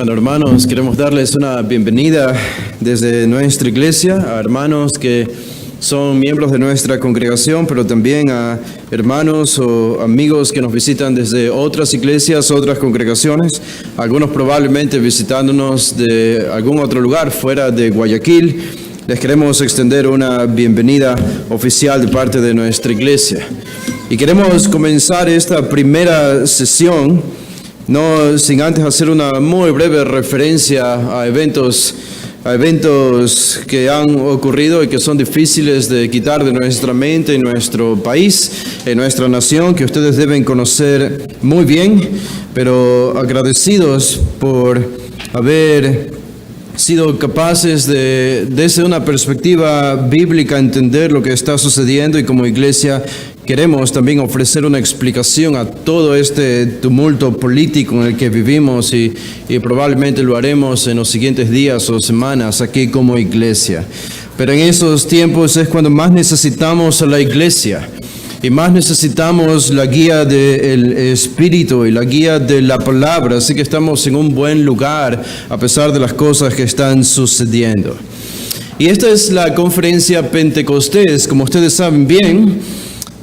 Bueno, hermanos, queremos darles una bienvenida desde nuestra iglesia a hermanos que son miembros de nuestra congregación, pero también a hermanos o amigos que nos visitan desde otras iglesias, otras congregaciones, algunos probablemente visitándonos de algún otro lugar fuera de Guayaquil. Les queremos extender una bienvenida oficial de parte de nuestra iglesia. Y queremos comenzar esta primera sesión no sin antes hacer una muy breve referencia a eventos que han ocurrido y que son difíciles de quitar de nuestra mente en nuestro país, en nuestra nación, que ustedes deben conocer muy bien, pero agradecidos por haber sido capaces de, desde una perspectiva bíblica, entender lo que está sucediendo, y como iglesia queremos también ofrecer una explicación a todo este tumulto político en el que vivimos y probablemente lo haremos en los siguientes días o semanas aquí como iglesia. Pero en esos tiempos es cuando más necesitamos a la iglesia y más necesitamos la guía del Espíritu y la guía de la palabra. Así que estamos en un buen lugar a pesar de las cosas que están sucediendo. Y esta es la conferencia Pentecostés, como ustedes saben bien.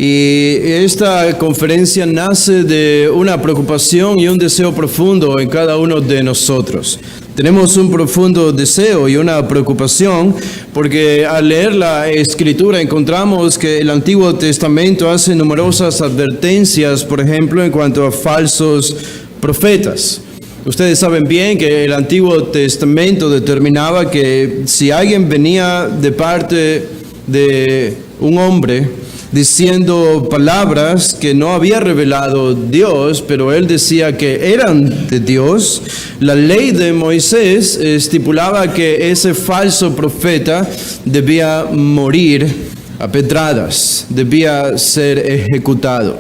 Y esta conferencia nace de una preocupación y un deseo profundo en cada uno de nosotros. Tenemos un profundo deseo y una preocupación porque al leer la Escritura encontramos que el Antiguo Testamento hace numerosas advertencias, por ejemplo, en cuanto a falsos profetas. Ustedes saben bien que el Antiguo Testamento determinaba que si alguien venía de parte de un hombre diciendo palabras que no había revelado Dios, pero él decía que eran de Dios, la ley de Moisés estipulaba que ese falso profeta debía morir a pedradas, debía ser ejecutado.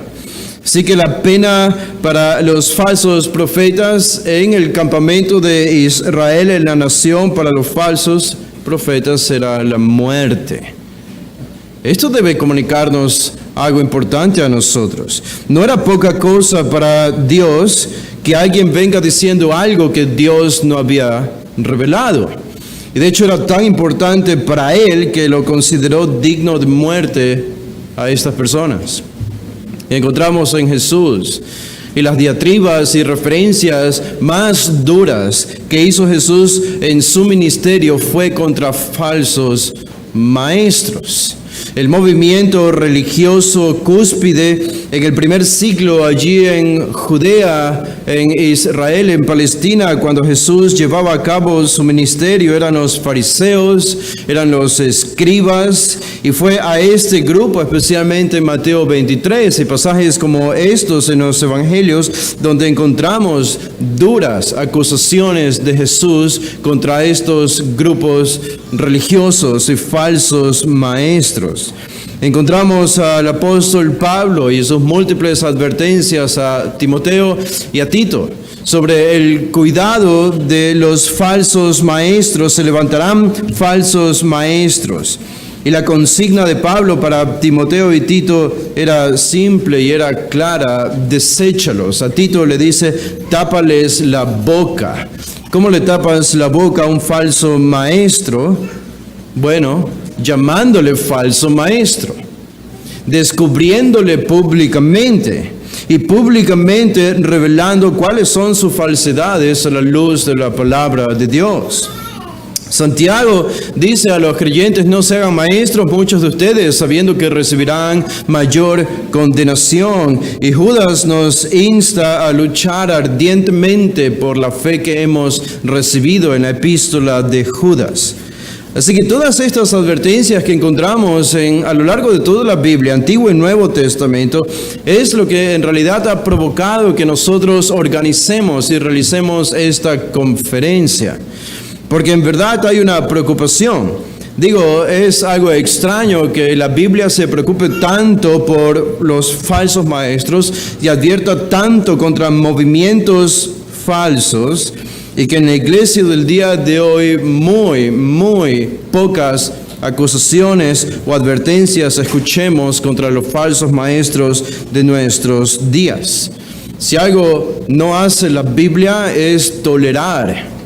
Así que la pena para los falsos profetas en el campamento de Israel, en la nación, para los falsos profetas será la muerte. Esto debe comunicarnos algo importante a nosotros. No era poca cosa para Dios que alguien venga diciendo algo que Dios no había revelado. Y de hecho era tan importante para él que lo consideró digno de muerte a estas personas. Y encontramos en Jesús y las diatribas y referencias más duras que hizo Jesús en su ministerio fue contra falsos maestros. El movimiento religioso cúspide en el primer siglo allí en Judea, en Israel, en Palestina, cuando Jesús llevaba a cabo su ministerio, eran los fariseos, eran los escribas, y fue a este grupo, especialmente en Mateo 23, y pasajes como estos en los evangelios, donde encontramos duras acusaciones de Jesús contra estos grupos religiosos y falsos maestros. Encontramos al apóstol Pablo y sus múltiples advertencias a Timoteo y a Tito sobre el cuidado de los falsos maestros. Se levantarán falsos maestros. Y la consigna de Pablo para Timoteo y Tito era simple y era clara: deséchalos. A Tito le dice: tápales la boca. ¿Cómo le tapas la boca a un falso maestro? Bueno, llamándole falso maestro, descubriéndole públicamente y públicamente revelando cuáles son sus falsedades a la luz de la palabra de Dios. Santiago dice a los creyentes: no se hagan maestros muchos de ustedes, sabiendo que recibirán mayor condenación. Y Judas nos insta a luchar ardientemente por la fe que hemos recibido en la epístola de Judas. Así que todas estas advertencias que encontramos a lo largo de toda la Biblia, Antiguo y Nuevo Testamento, es lo que en realidad ha provocado que nosotros organicemos y realicemos esta conferencia. Porque en verdad hay una preocupación. Digo, es algo extraño que la Biblia se preocupe tanto por los falsos maestros y advierta tanto contra movimientos falsos, y que en la iglesia del día de hoy muy pocas acusaciones o advertencias escuchemos contra los falsos maestros de nuestros días. Si algo no hace la Biblia es tolerar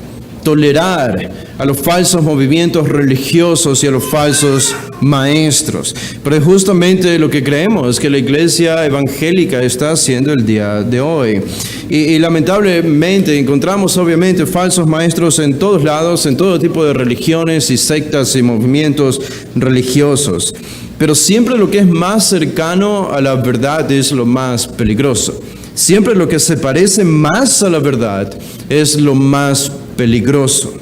a los falsos movimientos religiosos y a los falsos maestros. Pero es justamente lo que creemos que la iglesia evangélica está haciendo el día de hoy. Y lamentablemente encontramos obviamente falsos maestros en todos lados, en todo tipo de religiones y sectas y movimientos religiosos. Pero siempre lo que es más cercano a la verdad es lo más peligroso. Siempre lo que se parece más a la verdad es lo más peligroso.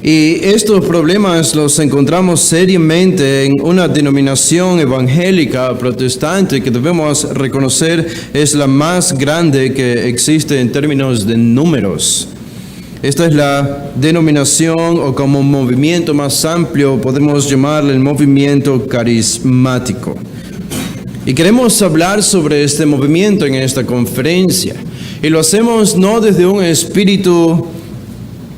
Y estos problemas los encontramos seriamente en una denominación evangélica protestante que debemos reconocer es la más grande que existe en términos de números. Esta es la denominación, o como movimiento más amplio podemos llamarle el movimiento carismático. Y queremos hablar sobre este movimiento en esta conferencia. Y lo hacemos no desde un espíritu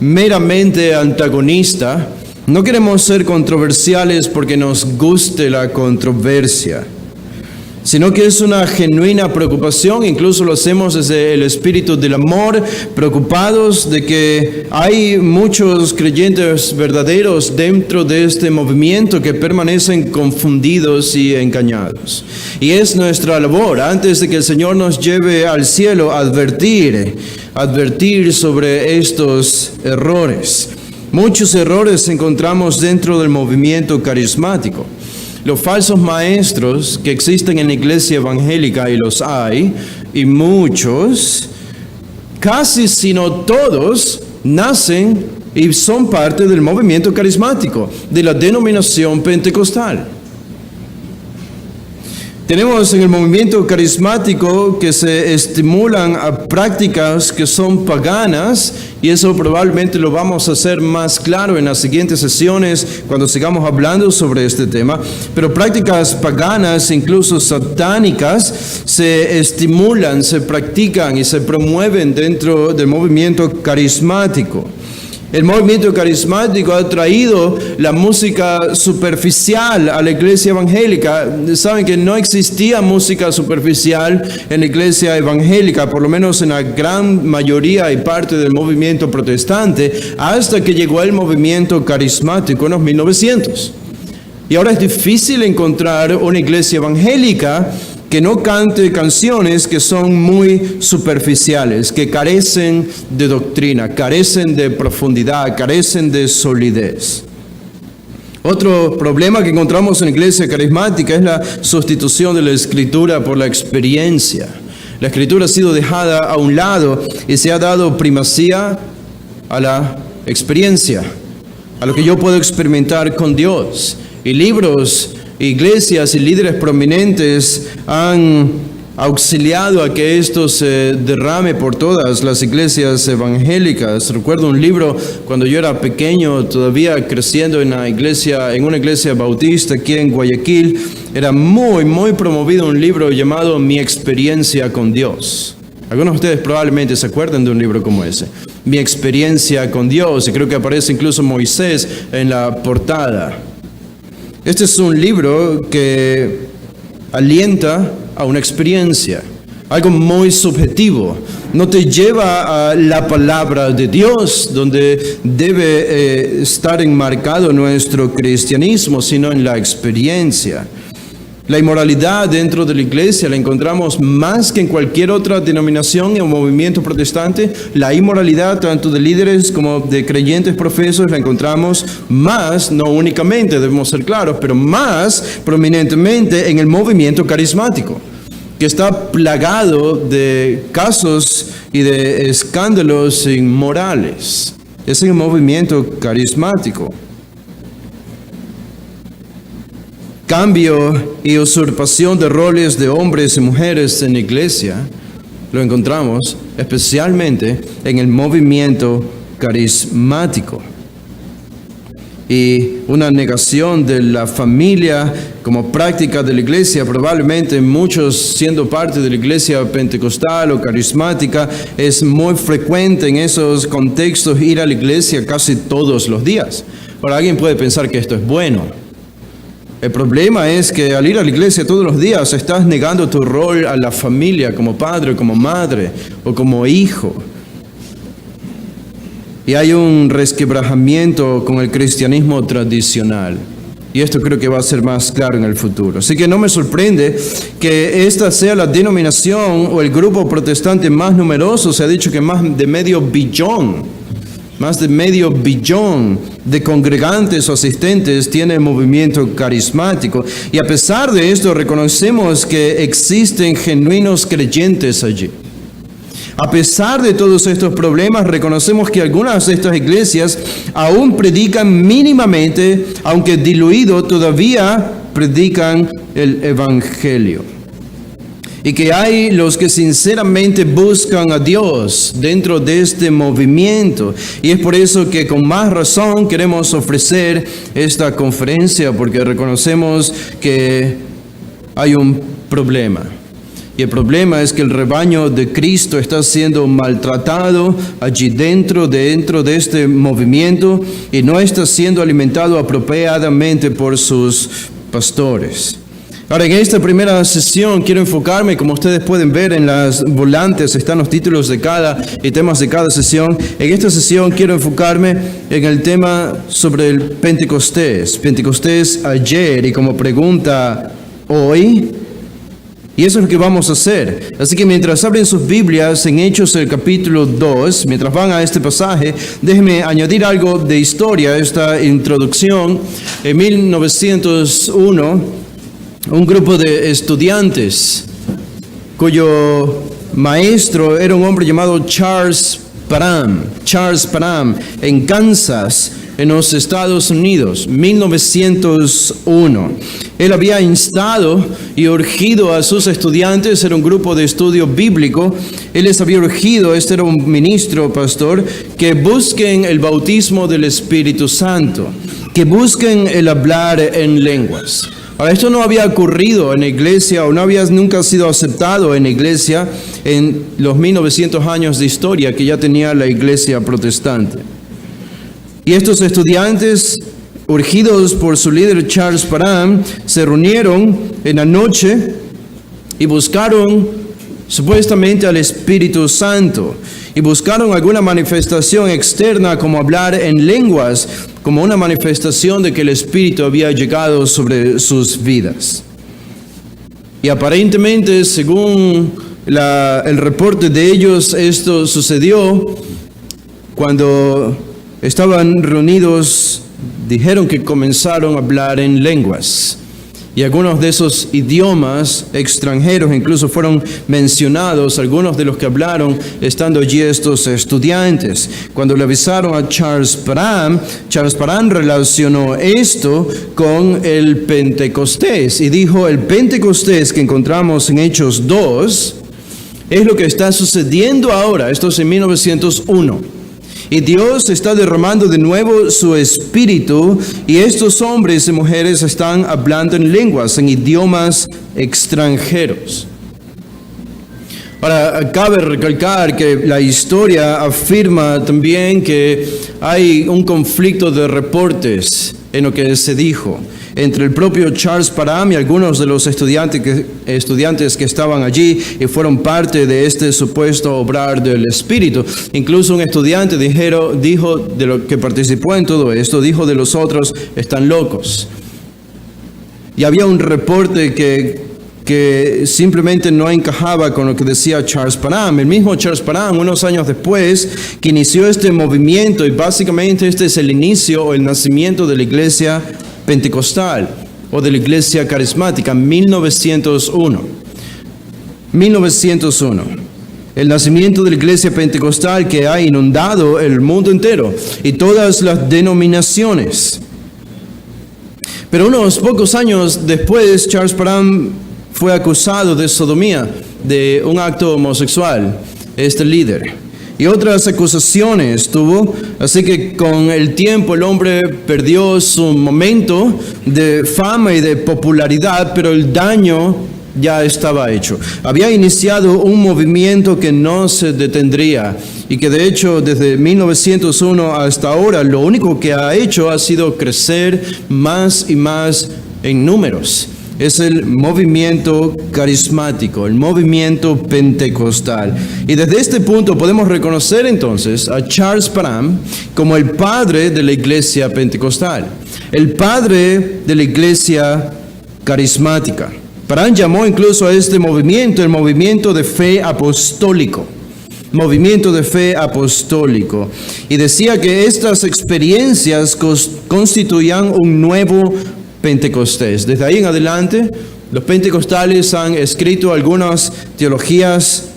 meramente antagonista. No queremos ser controversiales porque nos guste la controversia, sino que es una genuina preocupación. Incluso lo hacemos desde el espíritu del amor, preocupados de que hay muchos creyentes verdaderos dentro de este movimiento que permanecen confundidos y engañados. Y es nuestra labor, antes de que el Señor nos lleve al cielo, advertir sobre estos errores. Muchos errores encontramos dentro del movimiento carismático. Los falsos maestros que existen en la iglesia evangélica, y los hay, y muchos, casi si no todos, nacen y son parte del movimiento carismático, de la denominación pentecostal. Tenemos en el movimiento carismático que se estimulan a prácticas que son paganas, y eso probablemente lo vamos a hacer más claro en las siguientes sesiones cuando sigamos hablando sobre este tema. Pero prácticas paganas, incluso satánicas, se estimulan, se practican y se promueven dentro del movimiento carismático. El movimiento carismático ha traído la música superficial a la iglesia evangélica. Saben que no existía música superficial en la iglesia evangélica, por lo menos en la gran mayoría y parte del movimiento protestante, hasta que llegó el movimiento carismático en los 1900. Y ahora es difícil encontrar una iglesia evangélica que no cante canciones que son muy superficiales, que carecen de doctrina, carecen de profundidad, carecen de solidez. Otro problema que encontramos en la iglesia carismática es la sustitución de la escritura por la experiencia. La escritura ha sido dejada a un lado y se ha dado primacía a la experiencia, a lo que yo puedo experimentar con Dios. Y libros, iglesias y líderes prominentes han auxiliado a que esto se derrame por todas las iglesias evangélicas. Recuerdo un libro cuando yo era pequeño, todavía creciendo en una iglesia bautista aquí en Guayaquil. Era muy promovido un libro llamado Mi experiencia con Dios. Algunos de ustedes probablemente se acuerdan de un libro como ese, Mi experiencia con Dios, y creo que aparece incluso Moisés en la portada. Este es un libro que alienta a una experiencia, algo muy subjetivo. No te lleva a la palabra de Dios, donde debe estar enmarcado nuestro cristianismo, sino en la experiencia. La inmoralidad dentro de la iglesia la encontramos más que en cualquier otra denominación o movimiento protestante. La inmoralidad tanto de líderes como de creyentes profesos la encontramos más, no únicamente, debemos ser claros, pero más prominentemente en el movimiento carismático, que está plagado de casos y de escándalos inmorales. Es el movimiento carismático. Cambio y usurpación de roles de hombres y mujeres en la iglesia lo encontramos especialmente en el movimiento carismático. Y una negación de la familia como práctica de la iglesia, probablemente muchos siendo parte de la iglesia pentecostal o carismática, es muy frecuente en esos contextos ir a la iglesia casi todos los días. Ahora, alguien puede pensar que esto es bueno. El problema es que al ir a la iglesia todos los días estás negando tu rol a la familia como padre, como madre o como hijo. Y hay un resquebrajamiento con el cristianismo tradicional. Y esto creo que va a ser más claro en el futuro. Así que no me sorprende que esta sea la denominación o el grupo protestante más numeroso. Se ha dicho que más de medio billón de congregantes o asistentes tiene el movimiento carismático. Y a pesar de esto, reconocemos que existen genuinos creyentes allí. A pesar de todos estos problemas, reconocemos que algunas de estas iglesias aún predican mínimamente, aunque diluido, todavía predican el Evangelio. Y que hay los que sinceramente buscan a Dios dentro de este movimiento. Y es por eso que con más razón queremos ofrecer esta conferencia, porque reconocemos que hay un problema. Y el problema es que el rebaño de Cristo está siendo maltratado allí dentro de este movimiento y no está siendo alimentado apropiadamente por sus pastores. Ahora, en esta primera sesión quiero enfocarme, como ustedes pueden ver en las volantes, están los títulos de cada y temas de cada sesión. En esta sesión quiero enfocarme en el tema sobre el Pentecostés. Pentecostés ayer y como pregunta hoy. Y eso es lo que vamos a hacer. Así que mientras abren sus Biblias en Hechos el capítulo 2, mientras van a este pasaje, déjenme añadir algo de historia a esta introducción. En 1901, un grupo de estudiantes cuyo maestro era un hombre llamado Charles Parham, en Kansas, en los Estados Unidos, 1901. Él había instado y urgido a sus estudiantes, era un grupo de estudio bíblico, él les había urgido, este era un ministro, pastor, que busquen el bautismo del Espíritu Santo, que busquen el hablar en lenguas. Ahora, esto no había ocurrido en la iglesia o no había nunca sido aceptado en la iglesia en los 1900 años de historia que ya tenía la iglesia protestante. Y estos estudiantes, urgidos por su líder Charles Parham, se reunieron en la noche y buscaron supuestamente al Espíritu Santo. Y buscaron alguna manifestación externa como hablar en lenguas, como una manifestación de que el Espíritu había llegado sobre sus vidas. Y aparentemente, según el reporte de ellos, esto sucedió cuando estaban reunidos, dijeron que comenzaron a hablar en lenguas. Y algunos de esos idiomas extranjeros incluso fueron mencionados, algunos de los que hablaron estando allí estos estudiantes. Cuando le avisaron a Charles Parham relacionó esto con el Pentecostés y dijo: el Pentecostés que encontramos en Hechos 2 es lo que está sucediendo ahora. Esto es en 1901. Y Dios está derramando de nuevo su espíritu y estos hombres y mujeres están hablando en lenguas, en idiomas extranjeros. Ahora, cabe recalcar que la historia afirma también que hay un conflicto de reportes en lo que se dijo entre el propio Charles Parham y algunos de los estudiantes que estaban allí y fueron parte de este supuesto obrar del Espíritu. Incluso un estudiante dijo de lo que participó en todo esto, dijo de los otros: están locos. Y había un reporte que simplemente no encajaba con lo que decía Charles Parham. El mismo Charles Parham, unos años después, que inició este movimiento, y básicamente este es el inicio o el nacimiento de la iglesia pentecostal o de la iglesia carismática, 1901. El nacimiento de la iglesia pentecostal que ha inundado el mundo entero y todas las denominaciones. Pero unos pocos años después, Charles Parham fue acusado de sodomía, de un acto homosexual, este líder. Y otras acusaciones tuvo, así que con el tiempo el hombre perdió su momento de fama y de popularidad, pero el daño ya estaba hecho. Había iniciado un movimiento que no se detendría y que de hecho desde 1901 hasta ahora lo único que ha hecho ha sido crecer más y más en Números. Es el movimiento carismático, el movimiento pentecostal. Y desde este punto podemos reconocer entonces a Charles Parham como el padre de la iglesia pentecostal, el padre de la iglesia carismática. Parham llamó incluso a este movimiento el movimiento de fe apostólico. Movimiento de fe apostólico. Y decía que estas experiencias constituían un nuevo Pentecostés. Desde ahí en adelante, los pentecostales han escrito algunas teologías,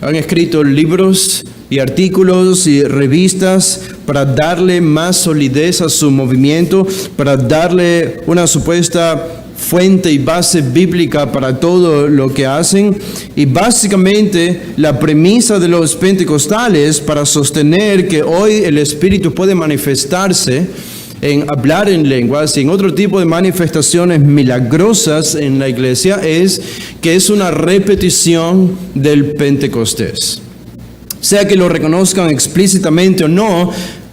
han escrito libros y artículos y revistas para darle más solidez a su movimiento, para darle una supuesta fuente y base bíblica para todo lo que hacen. Y básicamente la premisa de los pentecostales para sostener que hoy el Espíritu puede manifestarse en hablar en lenguas y en otro tipo de manifestaciones milagrosas en la iglesia es que es una repetición del Pentecostés. Sea que lo reconozcan explícitamente o no,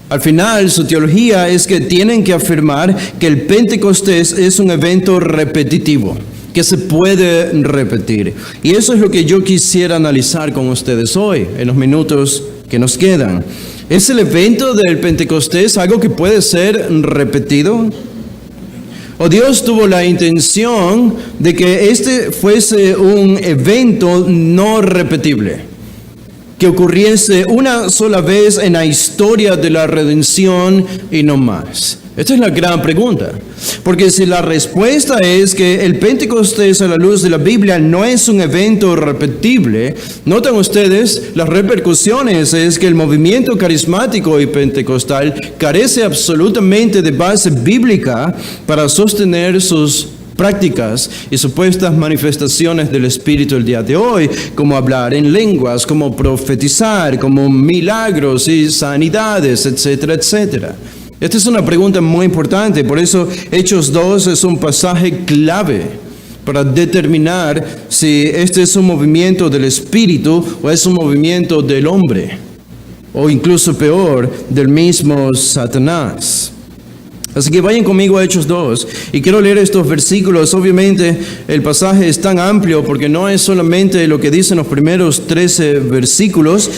al final su teología es que tienen que afirmar que el Pentecostés es un evento repetitivo, que se puede repetir. Y eso es lo que yo quisiera analizar con ustedes hoy, en los minutos que nos quedan. ¿Es el evento del Pentecostés algo que puede ser repetido? ¿O Dios tuvo la intención de que este fuese un evento no repetible, que ocurriese una sola vez en la historia de la redención y no más? Esta es la gran pregunta, porque si la respuesta es que el Pentecostés a la luz de la Biblia no es un evento repetible, notan ustedes las repercusiones es que el movimiento carismático y pentecostal carece absolutamente de base bíblica para sostener sus prácticas y supuestas manifestaciones del Espíritu el día de hoy, como hablar en lenguas, como profetizar, como milagros y sanidades, etcétera, etcétera. Esta es una pregunta muy importante, por eso Hechos 2 es un pasaje clave para determinar si este es un movimiento del Espíritu o es un movimiento del hombre, o incluso peor, del mismo Satanás. Así que vayan conmigo a Hechos 2 y quiero leer estos versículos. Obviamente el pasaje es tan amplio porque no es solamente lo que dicen los primeros 13 versículos.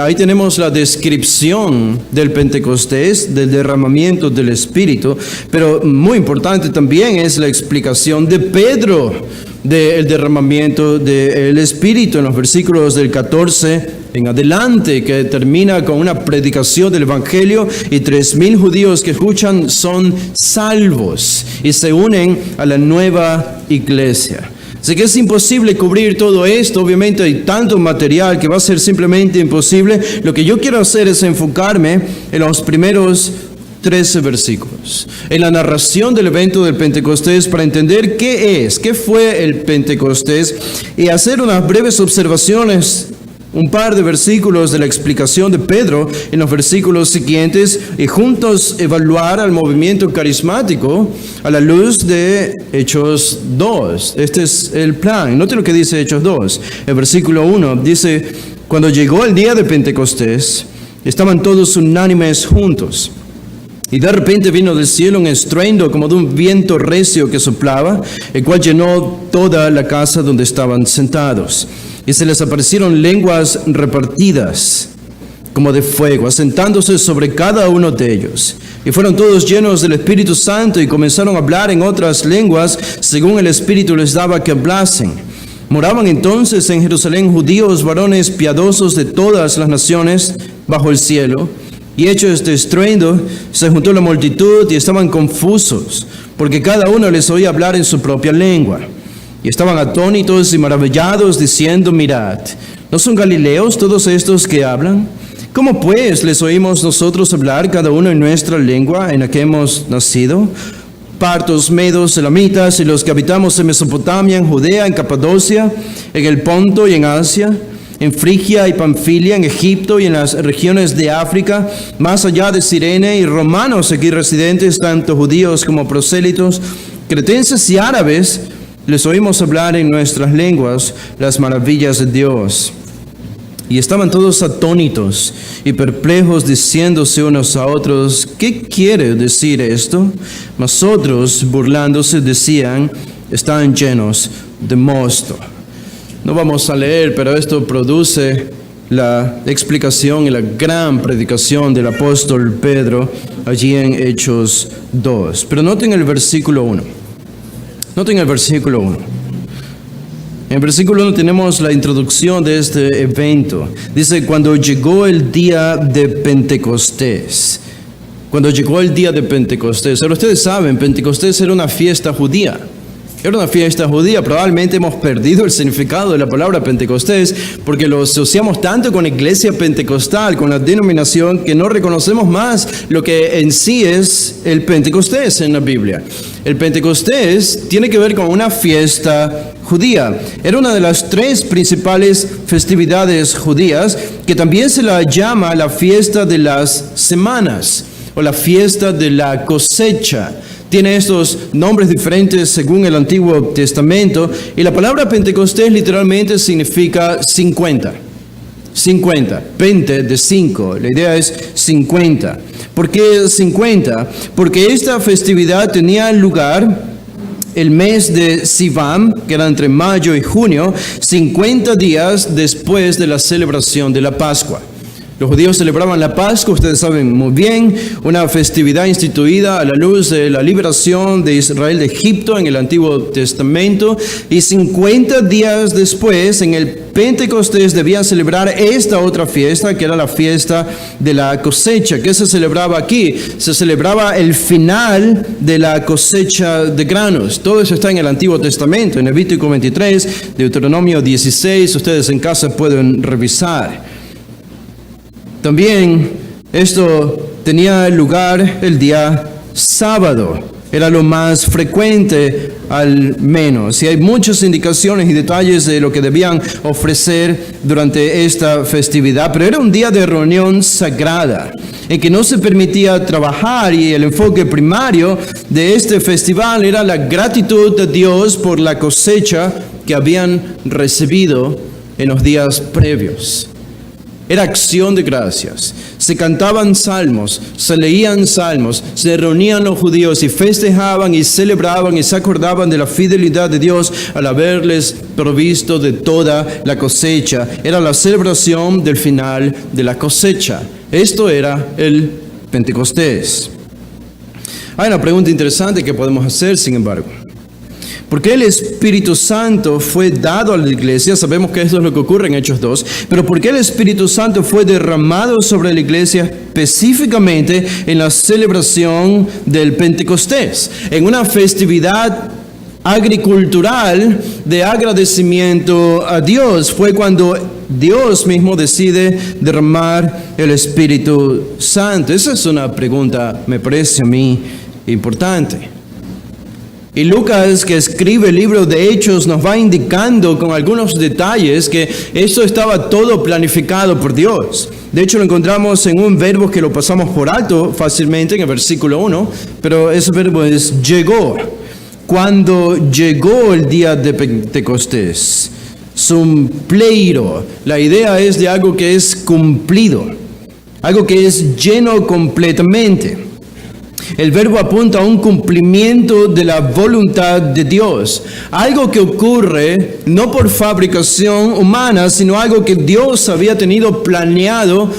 Ahí tenemos la descripción del Pentecostés, del derramamiento del Espíritu, pero muy importante también es la explicación de Pedro del derramamiento del Espíritu en los versículos del 14 en adelante, que termina con una predicación del Evangelio y 3,000 judíos que escuchan son salvos y se unen a la nueva iglesia. Así que es imposible cubrir todo esto, obviamente hay tanto material que va a ser simplemente imposible. Lo que yo quiero hacer es enfocarme en los primeros 13 versículos, en la narración del evento del Pentecostés para entender qué fue el Pentecostés y hacer unas breves observaciones, un par de versículos de la explicación de Pedro en los versículos siguientes y juntos evaluar al movimiento carismático a la luz de Hechos 2. Este es el plan. Note lo que dice Hechos 2. El versículo 1 dice: cuando llegó el día de Pentecostés, estaban todos unánimes juntos. Y de repente vino del cielo un estruendo como de un viento recio que soplaba, el cual llenó toda la casa donde estaban sentados. Y se les aparecieron lenguas repartidas como de fuego, asentándose sobre cada uno de ellos. Y fueron todos llenos del Espíritu Santo y comenzaron a hablar en otras lenguas, según el Espíritu les daba que hablasen. Moraban entonces en Jerusalén judíos, varones piadosos de todas las naciones bajo el cielo. Y hecho este estruendo, se juntó la multitud y estaban confusos, porque cada uno les oía hablar en su propia lengua. Y estaban atónitos y maravillados, diciendo: mirad, ¿no son galileos todos estos que hablan? ¿Cómo pues les oímos nosotros hablar cada uno en nuestra lengua en la que hemos nacido? Partos, medos, elamitas y los que habitamos en Mesopotamia, en Judea, en Capadocia, en el Ponto y en Asia, en Frigia y Panfilia, en Egipto y en las regiones de África, más allá de Cirene, y romanos aquí residentes, tanto judíos como prosélitos, cretenses y árabes, les oímos hablar en nuestras lenguas las maravillas de Dios. Y estaban todos atónitos y perplejos, diciéndose unos a otros: ¿qué quiere decir esto? Mas otros, burlándose, decían: están llenos de mosto. No vamos a leer, pero esto produce la explicación y la gran predicación del apóstol Pedro allí en Hechos 2. Pero noten el versículo 1. Noten el versículo 1. En el versículo 1 tenemos la introducción de este evento. Dice: cuando llegó el día de Pentecostés. Cuando llegó el día de Pentecostés. Ahora ustedes saben, Pentecostés era una fiesta judía. Era una fiesta judía. Probablemente hemos perdido el significado de la palabra Pentecostés porque lo asociamos tanto con la iglesia pentecostal, con la denominación, que no reconocemos más lo que en sí es el Pentecostés en la Biblia. El Pentecostés tiene que ver con una fiesta judía. Era una de las 3 principales festividades judías, que también se la llama la fiesta de las semanas o la fiesta de la cosecha. Tiene estos nombres diferentes según el Antiguo Testamento, y la palabra Pentecostés literalmente significa 50. 50, pente de 5, la idea es 50. ¿Por qué 50? Porque esta festividad tenía lugar el mes de Sivam, que era entre mayo y junio, 50 días después de la celebración de la Pascua. Los judíos celebraban la Pascua, ustedes saben muy bien, una festividad instituida a la luz de la liberación de Israel de Egipto en el Antiguo Testamento, y 50 días después, en el Pentecostés, debían celebrar esta otra fiesta, que era la fiesta de la cosecha. ¿Qué se celebraba aquí? Se celebraba el final de la cosecha de granos. Todo eso está en el Antiguo Testamento, en Levítico 23, Deuteronomio 16, ustedes en casa pueden revisar. También esto tenía lugar el día sábado. Era lo más frecuente al menos. Y hay muchas indicaciones y detalles de lo que debían ofrecer durante esta festividad. Pero era un día de reunión sagrada en que no se permitía trabajar, y el enfoque primario de este festival era la gratitud de Dios por la cosecha que habían recibido en los días previos. Era acción de gracias. Se cantaban salmos, se leían salmos, se reunían los judíos y festejaban y celebraban y se acordaban de la fidelidad de Dios al haberles provisto de toda la cosecha. Era la celebración del final de la cosecha. Esto era el Pentecostés. Hay una pregunta interesante que podemos hacer, sin embargo. ¿Por qué el Espíritu Santo fue dado a la iglesia? Sabemos que esto es lo que ocurre en Hechos 2. Pero ¿por qué el Espíritu Santo fue derramado sobre la iglesia específicamente en la celebración del Pentecostés? En una festividad agricultural de agradecimiento a Dios. Fue cuando Dios mismo decide derramar el Espíritu Santo. Esa es una pregunta, me parece a mí, importante. Y Lucas, que escribe el libro de Hechos, nos va indicando con algunos detalles que esto estaba todo planificado por Dios. De hecho, lo encontramos en un verbo que lo pasamos por alto fácilmente en el versículo 1, pero ese verbo es llegó. Cuando llegó el día de Pentecostés, sumpleiro, la idea es de algo que es cumplido, algo que es lleno completamente. El verbo apunta a un cumplimiento de la voluntad de Dios. Algo que ocurre no por fabricación humana, sino algo que Dios había tenido planeado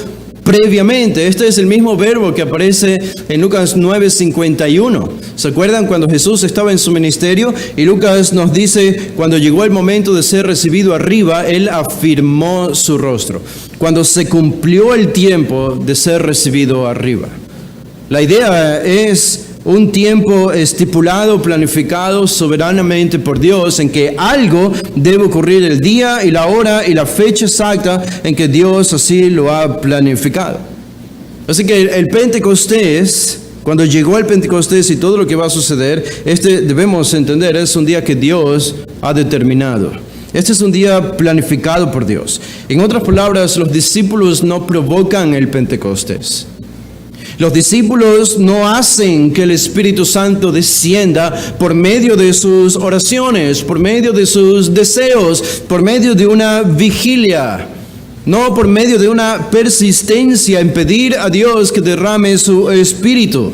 previamente. Este es el mismo verbo que aparece en Lucas 9:51. ¿Se acuerdan cuando Jesús estaba en su ministerio? Y Lucas nos dice, cuando llegó el momento de ser recibido arriba, Él afirmó su rostro. Cuando se cumplió el tiempo de ser recibido arriba. La idea es un tiempo estipulado, planificado soberanamente por Dios, en que algo debe ocurrir el día y la hora y la fecha exacta en que Dios así lo ha planificado. Así que el Pentecostés, cuando llegó el Pentecostés y todo lo que va a suceder, debemos entender, es un día que Dios ha determinado. Este es un día planificado por Dios. En otras palabras, los discípulos no provocan el Pentecostés. Los discípulos no hacen que el Espíritu Santo descienda por medio de sus oraciones, por medio de sus deseos, por medio de una vigilia. no por medio de una persistencia en pedir a Dios que derrame su Espíritu.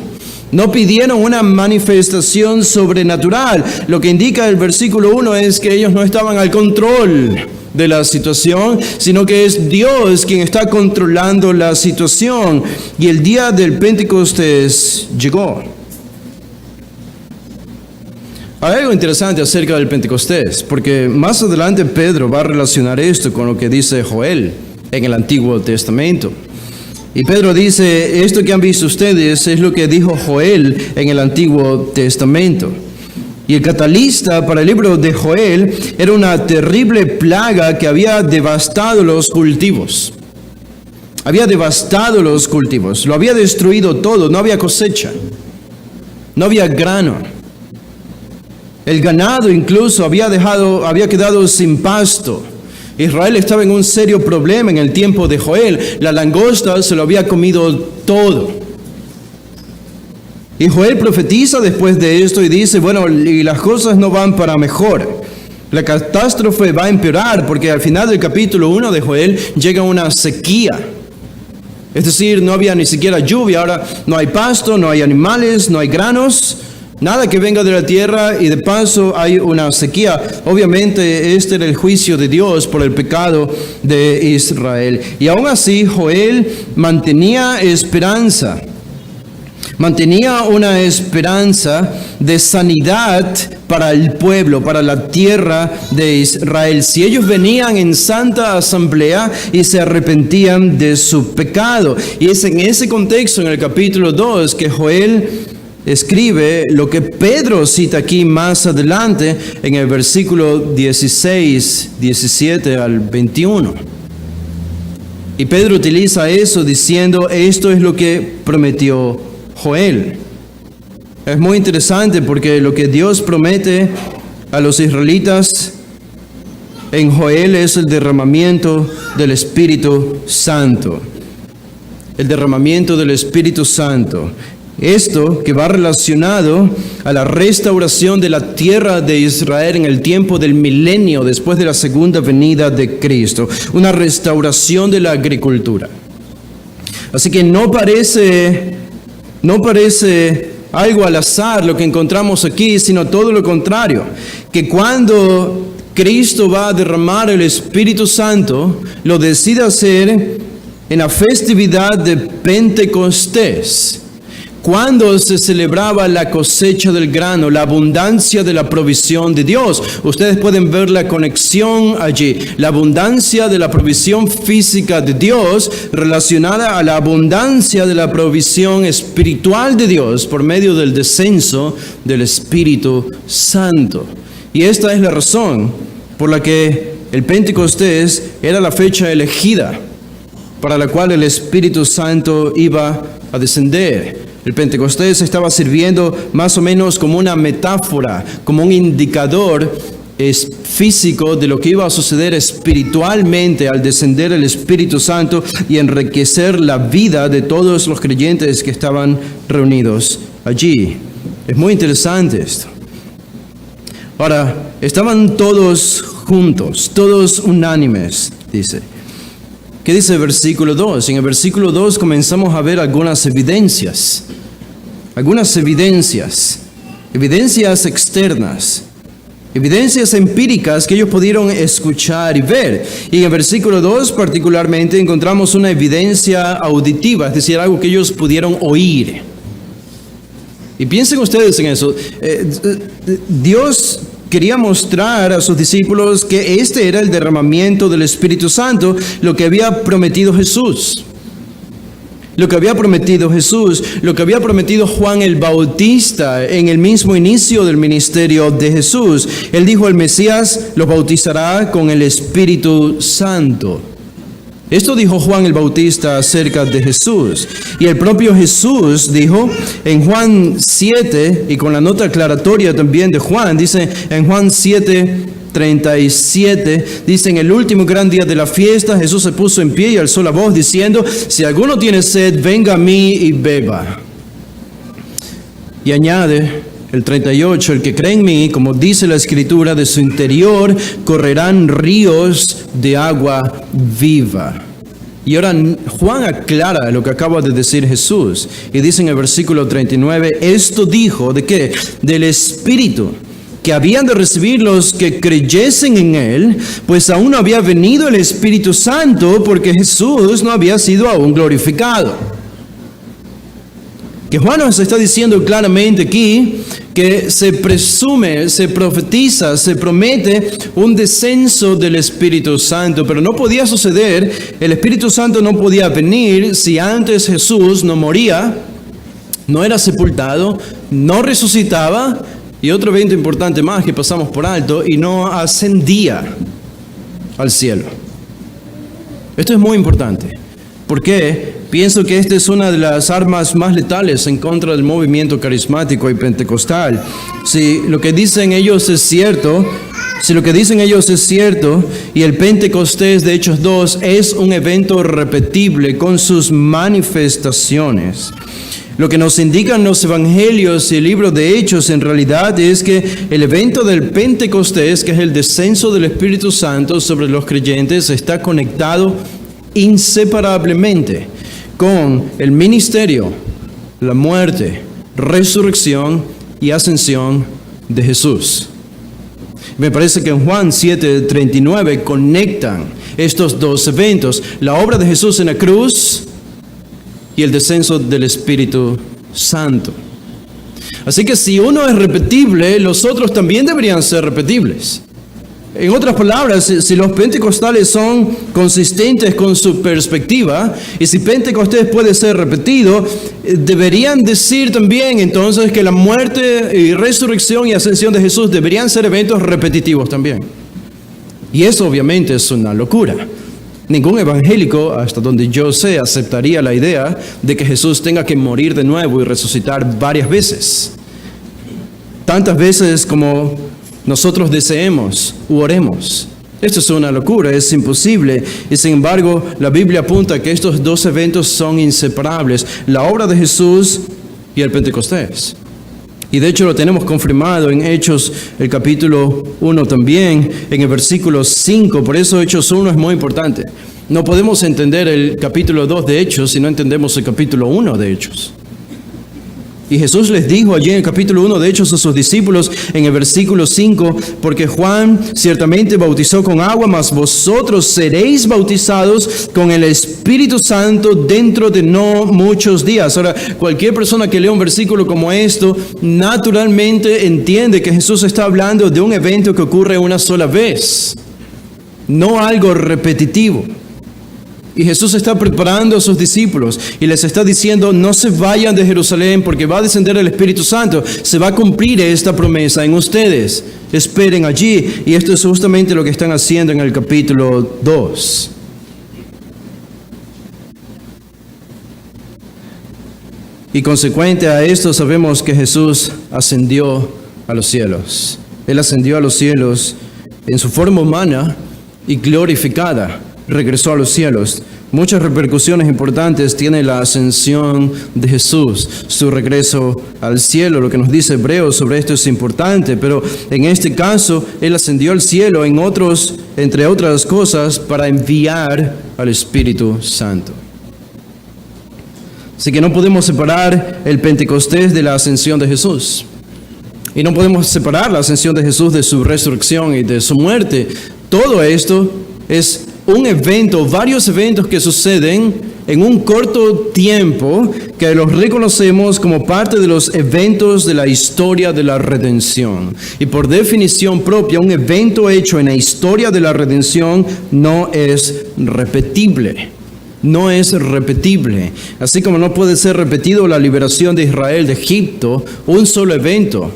No pidieron una manifestación sobrenatural. Lo que indica el versículo 1 es que ellos no estaban al control de la situación, sino que es Dios quien está controlando la situación. Y el día del Pentecostés llegó. Hay algo interesante acerca del Pentecostés, porque más adelante Pedro va a relacionar esto con lo que dice Joel en el Antiguo Testamento. Y Pedro dice, esto que han visto ustedes es lo que dijo Joel en el Antiguo Testamento. Y el catalista para el libro de Joel era una terrible plaga que había devastado los cultivos. Había devastado los cultivos, lo había destruido todo, no había cosecha, no había grano. El ganado incluso había quedado sin pasto. Israel estaba en un serio problema en el tiempo de Joel. La langosta se lo había comido todo. Y Joel profetiza después de esto y dice, bueno, y las cosas no van para mejor. La catástrofe va a empeorar porque al final del capítulo 1 de Joel llega una sequía. Es decir, no había ni siquiera lluvia, ahora no hay pasto, no hay animales, no hay granos. Nada que venga de la tierra y de paso hay una sequía. Obviamente este era el juicio de Dios por el pecado de Israel. Y aún así Joel mantenía esperanza. Mantenía una esperanza de sanidad para el pueblo, para la tierra de Israel. Si ellos venían en santa asamblea y se arrepentían de su pecado. Y es en ese contexto, en el capítulo 2, que Joel escribe lo que Pedro cita aquí más adelante en el versículo 16, 17 al 21. Y Pedro utiliza eso diciendo, esto es lo que prometió Joel. Es muy interesante porque lo que Dios promete a los israelitas en Joel es el derramamiento del Espíritu Santo. El derramamiento del Espíritu Santo. Esto que va relacionado a la restauración de la tierra de Israel en el tiempo del milenio después de la segunda venida de Cristo. Una restauración de la agricultura. Así que no parece algo al azar lo que encontramos aquí, sino todo lo contrario. Que cuando Cristo va a derramar el Espíritu Santo, lo decide hacer en la festividad de Pentecostés. Cuando se celebraba la cosecha del grano, la abundancia de la provisión de Dios. Ustedes pueden ver la conexión allí. La abundancia de la provisión física de Dios relacionada a la abundancia de la provisión espiritual de Dios por medio del descenso del Espíritu Santo. Y esta es la razón por la que el Pentecostés era la fecha elegida para la cual el Espíritu Santo iba a descender. El Pentecostés estaba sirviendo más o menos como una metáfora, como un indicador físico de lo que iba a suceder espiritualmente al descender el Espíritu Santo y enriquecer la vida de todos los creyentes que estaban reunidos allí. Es muy interesante esto. Ahora, estaban todos juntos, todos unánimes, dice. ¿Qué dice el versículo 2? En el versículo 2 comenzamos a ver algunas evidencias externas, evidencias empíricas que ellos pudieron escuchar y ver. Y en el versículo 2 particularmente encontramos una evidencia auditiva, es decir, algo que ellos pudieron oír. Y piensen ustedes en eso. Dios quería mostrar a sus discípulos que este era el derramamiento del Espíritu Santo, lo que había prometido Jesús. Lo que había prometido Jesús, lo que había prometido Juan el Bautista en el mismo inicio del ministerio de Jesús. Él dijo, el Mesías los bautizará con el Espíritu Santo. Esto dijo Juan el Bautista acerca de Jesús. Y el propio Jesús dijo en Juan 7, y con la nota aclaratoria también de Juan, dice en Juan 7:37, dice, en el último gran día de la fiesta, Jesús se puso en pie y alzó la voz diciendo, si alguno tiene sed, venga a mí y beba. Y añade, El 38, el que cree en mí, como dice la Escritura, de su interior correrán ríos de agua viva. Y ahora Juan aclara lo que acaba de decir Jesús. Y dice en el versículo 39, esto dijo, ¿de qué? Del Espíritu que habían de recibir los que creyesen en Él, pues aún no había venido el Espíritu Santo, porque Jesús no había sido aún glorificado. Que Juan nos está diciendo claramente aquí que se presume, se profetiza, se promete un descenso del Espíritu Santo, pero no podía suceder, el Espíritu Santo no podía venir si antes Jesús no moría, no era sepultado, no resucitaba, y otro evento importante más que pasamos por alto, y no ascendía al cielo. Esto es muy importante. ¿Por qué? Pienso que esta es una de las armas más letales en contra del movimiento carismático y pentecostal. Si lo que dicen ellos es cierto, y el Pentecostés de Hechos 2 es un evento repetible con sus manifestaciones, lo que nos indican los evangelios y el libro de Hechos en realidad es que el evento del Pentecostés, que es el descenso del Espíritu Santo sobre los creyentes, está conectado inseparablemente con el ministerio, la muerte, resurrección y ascensión de Jesús. Me parece que en Juan 7:39 conectan estos dos eventos, la obra de Jesús en la cruz y el descenso del Espíritu Santo. Así que si uno es repetible, los otros también deberían ser repetibles. En otras palabras, si los pentecostales son consistentes con su perspectiva, y si Pentecostés puede ser repetido, deberían decir también entonces que la muerte y resurrección y ascensión de Jesús deberían ser eventos repetitivos también. Y eso obviamente es una locura. Ningún evangélico, hasta donde yo sé, aceptaría la idea de que Jesús tenga que morir de nuevo y resucitar varias veces. Tantas veces como nosotros deseemos u oremos. Esto es una locura, es imposible. Y sin embargo, la Biblia apunta a que estos dos eventos son inseparables. La obra de Jesús y el Pentecostés. Y de hecho lo tenemos confirmado en Hechos, el capítulo 1 también, en el versículo 5. Por eso Hechos 1 es muy importante. No podemos entender el capítulo 2 de Hechos si no entendemos el capítulo 1 de Hechos. Y Jesús les dijo allí en el capítulo 1 de Hechos a sus discípulos en el versículo 5, porque Juan ciertamente bautizó con agua, mas vosotros seréis bautizados con el Espíritu Santo dentro de no muchos días. Ahora, cualquier persona que lea un versículo como esto, naturalmente entiende que Jesús está hablando de un evento que ocurre una sola vez, no algo repetitivo. Y Jesús está preparando a sus discípulos y les está diciendo, no se vayan de Jerusalén porque va a descender el Espíritu Santo. Se va a cumplir esta promesa en ustedes. Esperen allí. Y esto es justamente lo que están haciendo en el capítulo 2. Y consecuente a esto sabemos que Jesús ascendió a los cielos. Él ascendió a los cielos en su forma humana y glorificada. Regresó a los cielos. Muchas repercusiones importantes tiene la ascensión de Jesús, su regreso al cielo. Lo que nos dice Hebreos sobre esto es importante, pero en este caso Él ascendió al cielo, entre otras cosas, para enviar al Espíritu Santo. Así que no podemos separar el Pentecostés de la ascensión de Jesús. Y no podemos separar la ascensión de Jesús de su resurrección y de su muerte. Todo esto es un evento, varios eventos que suceden en un corto tiempo que los reconocemos como parte de los eventos de la historia de la redención. Y por definición propia, un evento hecho en la historia de la redención no es repetible. No es repetible. Así como no puede ser repetido la liberación de Israel de Egipto, un solo evento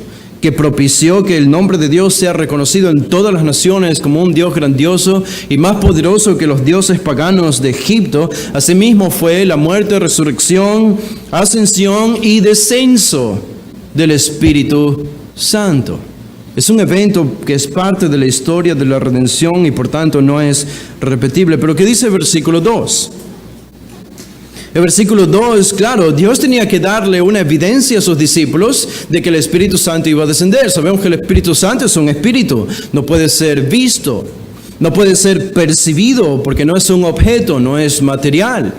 que propició que el nombre de Dios sea reconocido en todas las naciones como un Dios grandioso y más poderoso que los dioses paganos de Egipto. Asimismo fue la muerte, resurrección, ascensión y descenso del Espíritu Santo. Es un evento que es parte de la historia de la redención y por tanto no es repetible. Pero ¿qué dice el versículo 2? El versículo 2, claro, Dios tenía que darle una evidencia a sus discípulos de que el Espíritu Santo iba a descender. Sabemos que el Espíritu Santo es un espíritu, no puede ser visto, no puede ser percibido porque no es un objeto, no es material.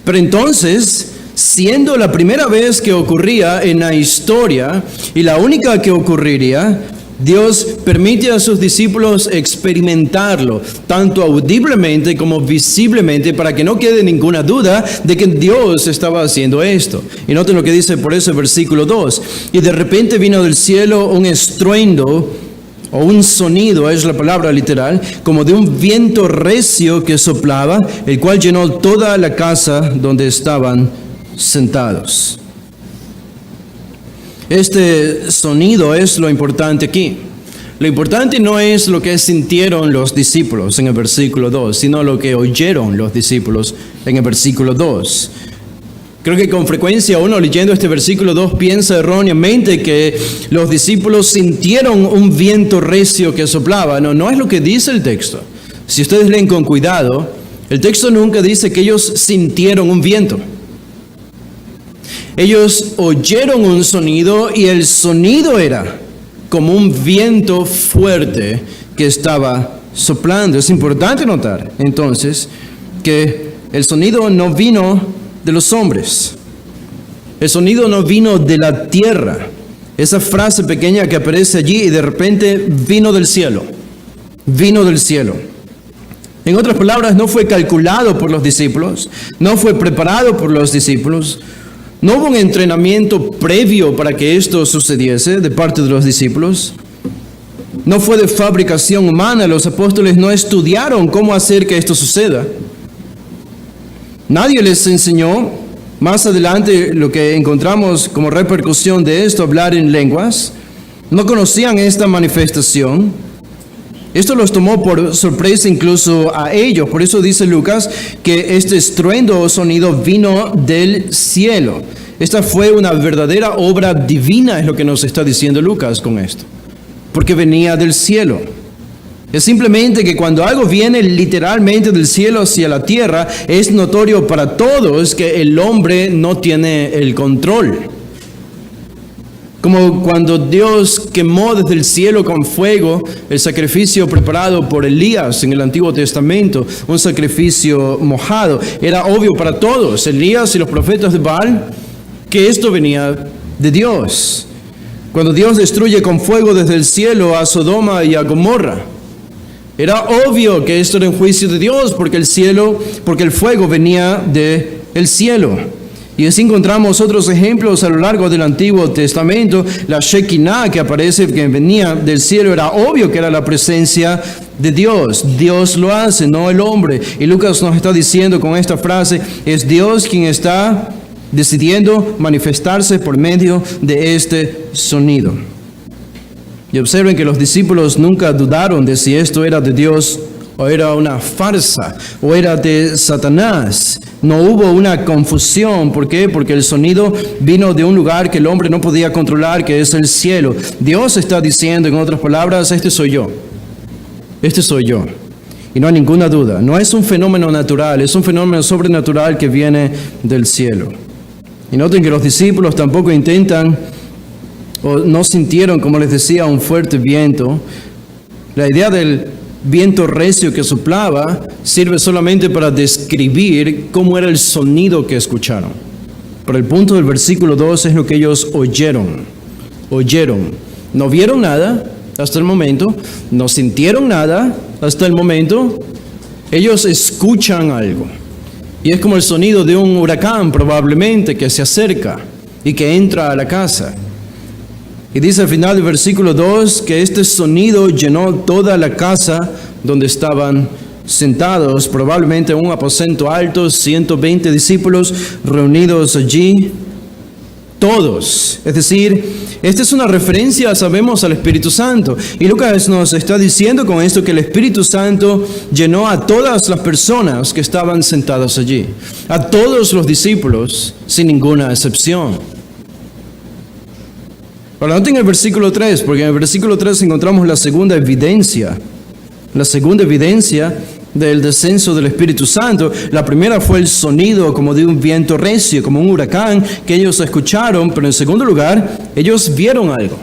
Pero entonces, siendo la primera vez que ocurría en la historia y la única que ocurriría, Dios permite a sus discípulos experimentarlo, tanto audiblemente como visiblemente, para que no quede ninguna duda de que Dios estaba haciendo esto. Y noten lo que dice por eso el versículo 2. Y de repente vino del cielo un estruendo, o un sonido, es la palabra literal, como de un viento recio que soplaba, el cual llenó toda la casa donde estaban sentados. Este sonido es lo importante aquí. Lo importante no es lo que sintieron los discípulos en el versículo 2, sino lo que oyeron los discípulos en el versículo 2. Creo que con frecuencia uno leyendo este versículo 2 piensa erróneamente que los discípulos sintieron un viento recio que soplaba. No es lo que dice el texto. Si ustedes leen con cuidado, el texto nunca dice que ellos sintieron un viento. Ellos oyeron un sonido y el sonido era como un viento fuerte que estaba soplando. Es importante notar entonces que el sonido no vino de los hombres. El sonido no vino de la tierra. Esa frase pequeña que aparece allí y de repente vino del cielo. Vino del cielo. En otras palabras, no fue calculado por los discípulos, no fue preparado por los discípulos. No hubo un entrenamiento previo para que esto sucediese de parte de los discípulos. No fue de fabricación humana. Los apóstoles no estudiaron cómo hacer que esto suceda. Nadie les enseñó. Más adelante lo que encontramos como repercusión de esto, hablar en lenguas. No conocían esta manifestación. Esto los tomó por sorpresa incluso a ellos. Por eso dice Lucas que este estruendo o sonido vino del cielo. Esta fue una verdadera obra divina, es lo que nos está diciendo Lucas con esto. Porque venía del cielo. Es simplemente que cuando algo viene literalmente del cielo hacia la tierra, es notorio para todos que el hombre no tiene el control. Como cuando Dios quemó desde el cielo con fuego el sacrificio preparado por Elías en el Antiguo Testamento, un sacrificio mojado. Era obvio para todos, Elías y los profetas de Baal, que esto venía de Dios. Cuando Dios destruye con fuego desde el cielo a Sodoma y a Gomorra, era obvio que esto era un juicio de Dios, porque el fuego venía del cielo. Y así encontramos otros ejemplos a lo largo del Antiguo Testamento. La Shekinah que aparece, que venía del cielo, era obvio que era la presencia de Dios. Dios lo hace, no el hombre. Y Lucas nos está diciendo con esta frase, es Dios quien está decidiendo manifestarse por medio de este sonido. Y observen que los discípulos nunca dudaron de si esto era de Dios o era una farsa, o era de Satanás. No hubo una confusión. ¿Por qué? Porque el sonido vino de un lugar que el hombre no podía controlar, que es el cielo. Dios está diciendo, en otras palabras, este soy yo. Este soy yo. Y no hay ninguna duda. No es un fenómeno natural, es un fenómeno sobrenatural que viene del cielo. Y noten que los discípulos tampoco intentan, o no sintieron, como les decía, un fuerte viento. La idea del viento recio que soplaba sirve solamente para describir cómo era el sonido que escucharon. Pero el punto del versículo 2 es lo que ellos oyeron. Oyeron. No vieron nada hasta el momento, no sintieron nada hasta el momento. Ellos escuchan algo. Y es como el sonido de un huracán probablemente que se acerca y que entra a la casa. Y dice al final del versículo 2 que este sonido llenó toda la casa donde estaban sentados, probablemente en un aposento alto, 120 discípulos reunidos allí, todos. Es decir, esta es una referencia, sabemos, al Espíritu Santo. Y Lucas nos está diciendo con esto que el Espíritu Santo llenó a todas las personas que estaban sentadas allí, a todos los discípulos, sin ninguna excepción. Ahora noten el versículo 3, porque en el versículo 3 encontramos la segunda evidencia del descenso del Espíritu Santo. La primera fue el sonido como de un viento recio, como un huracán que ellos escucharon, pero en segundo lugar, ellos vieron algo.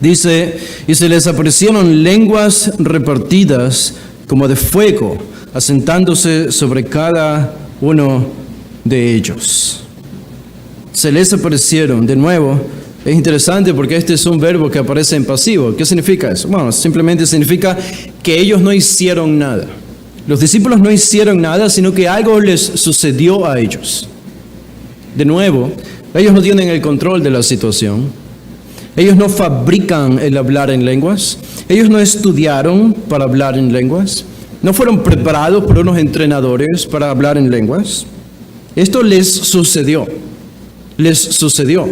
Dice, y se les aparecieron lenguas repartidas como de fuego, asentándose sobre cada uno de ellos. Se les aparecieron, de nuevo, es interesante porque este es un verbo que aparece en pasivo. ¿Qué significa eso? Bueno, simplemente significa que ellos no hicieron nada. Los discípulos no hicieron nada, sino que algo les sucedió a ellos. De nuevo, ellos no tienen el control de la situación. Ellos no fabrican el hablar en lenguas. Ellos no estudiaron para hablar en lenguas. No fueron preparados por unos entrenadores para hablar en lenguas. Esto les sucedió. Les sucedió.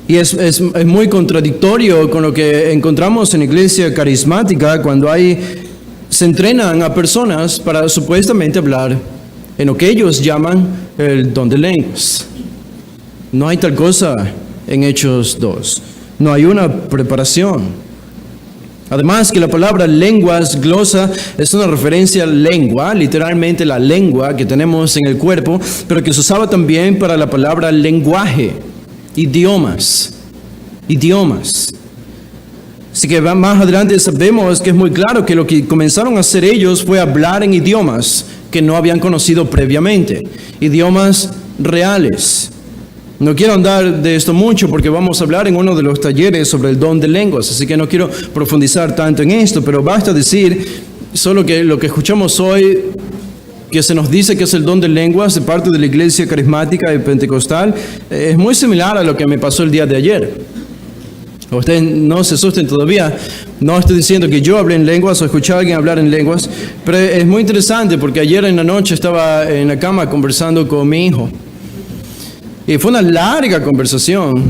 Y es muy contradictorio con lo que encontramos en iglesia carismática cuando se entrenan a personas para supuestamente hablar en lo que ellos llaman el don de lenguas. No hay tal cosa en Hechos 2. No hay una preparación. Además que la palabra lenguas, glosa, es una referencia a lengua, literalmente la lengua que tenemos en el cuerpo, pero que se usaba también para la palabra lenguaje, idiomas. Así que más adelante sabemos que es muy claro que lo que comenzaron a hacer ellos fue hablar en idiomas que no habían conocido previamente, idiomas reales. No quiero andar de esto mucho porque vamos a hablar en uno de los talleres sobre el don de lenguas, así que no quiero profundizar tanto en esto, pero basta decir solo que lo que escuchamos hoy, que se nos dice que es el don de lenguas de parte de la iglesia carismática y pentecostal, es muy similar a lo que me pasó el día de ayer. Ustedes no se asusten todavía, no estoy diciendo que yo hablé en lenguas o escuché a alguien hablar en lenguas, pero es muy interesante porque ayer en la noche estaba en la cama conversando con mi hijo. Y fue una larga conversación,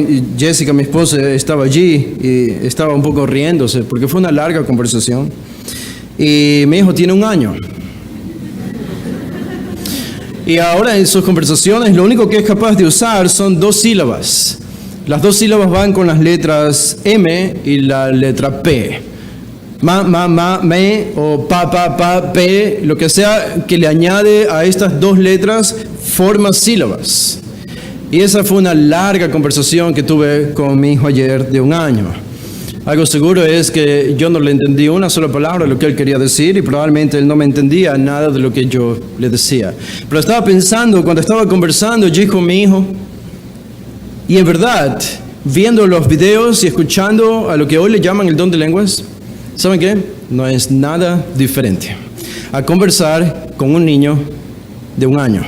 y Jessica, mi esposa, estaba allí y estaba un poco riéndose porque fue una larga conversación. Y mi hijo tiene 1 año. Y ahora en sus conversaciones lo único que es capaz de usar son 2 sílabas. Las 2 sílabas van con las letras M y la letra P. Me o pa, pe, lo que sea que le añade a estas 2 letras forma sílabas. Y esa fue una larga conversación que tuve con mi hijo ayer de 1 año. Algo seguro es que yo no le entendí una sola palabra de lo que él quería decir y probablemente él no me entendía nada de lo que yo le decía. Pero estaba pensando, cuando estaba conversando allí con mi hijo, y en verdad, viendo los videos y escuchando a lo que hoy le llaman el don de lenguas, ¿saben qué? No es nada diferente a conversar con un niño de 1 año,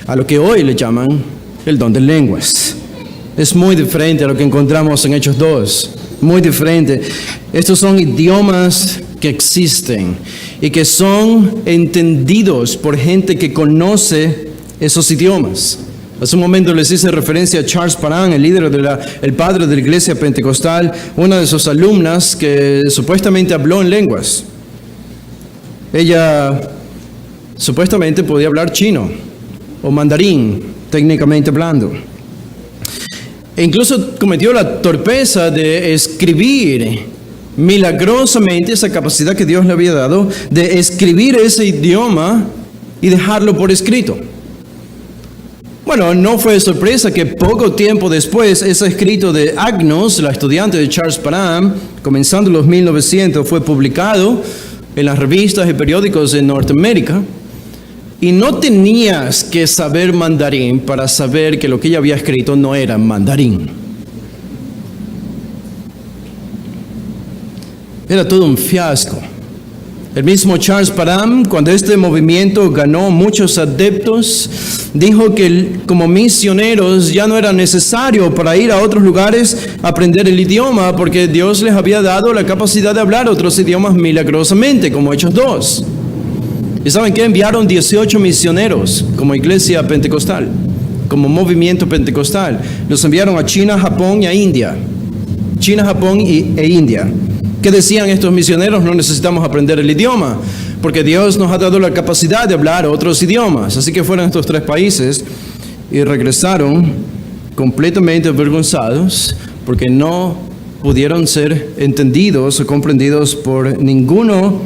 a lo que hoy le llaman el don de lenguas. Es muy diferente a lo que encontramos en Hechos 2, muy diferente. Estos son idiomas que existen y que son entendidos por gente que conoce esos idiomas. Hace un momento les hice referencia a Charles Parham, el padre de la iglesia pentecostal, una de sus alumnas que supuestamente habló en lenguas. Ella supuestamente podía hablar chino o mandarín, técnicamente hablando. E incluso cometió la torpeza de escribir milagrosamente esa capacidad que Dios le había dado, de escribir ese idioma y dejarlo por escrito. Bueno, no fue sorpresa que poco tiempo después ese escrito de Agnos, la estudiante de Charles Parham, comenzando en los 1900, fue publicado en las revistas y periódicos de Norteamérica. Y no tenías que saber mandarín para saber que lo que ella había escrito no era mandarín. Era todo un fiasco. El mismo Charles Parham, cuando este movimiento ganó muchos adeptos, dijo que como misioneros ya no era necesario para ir a otros lugares aprender el idioma, porque Dios les había dado la capacidad de hablar otros idiomas milagrosamente, como Hechos 2. ¿Y saben qué? Enviaron 18 misioneros como iglesia pentecostal, como movimiento pentecostal. Los enviaron a China, Japón y a India. China, Japón e India. ¿Qué decían estos misioneros? No necesitamos aprender el idioma, porque Dios nos ha dado la capacidad de hablar otros idiomas. Así que fueron a estos 3 países y regresaron completamente avergonzados, porque no pudieron ser entendidos o comprendidos por ninguno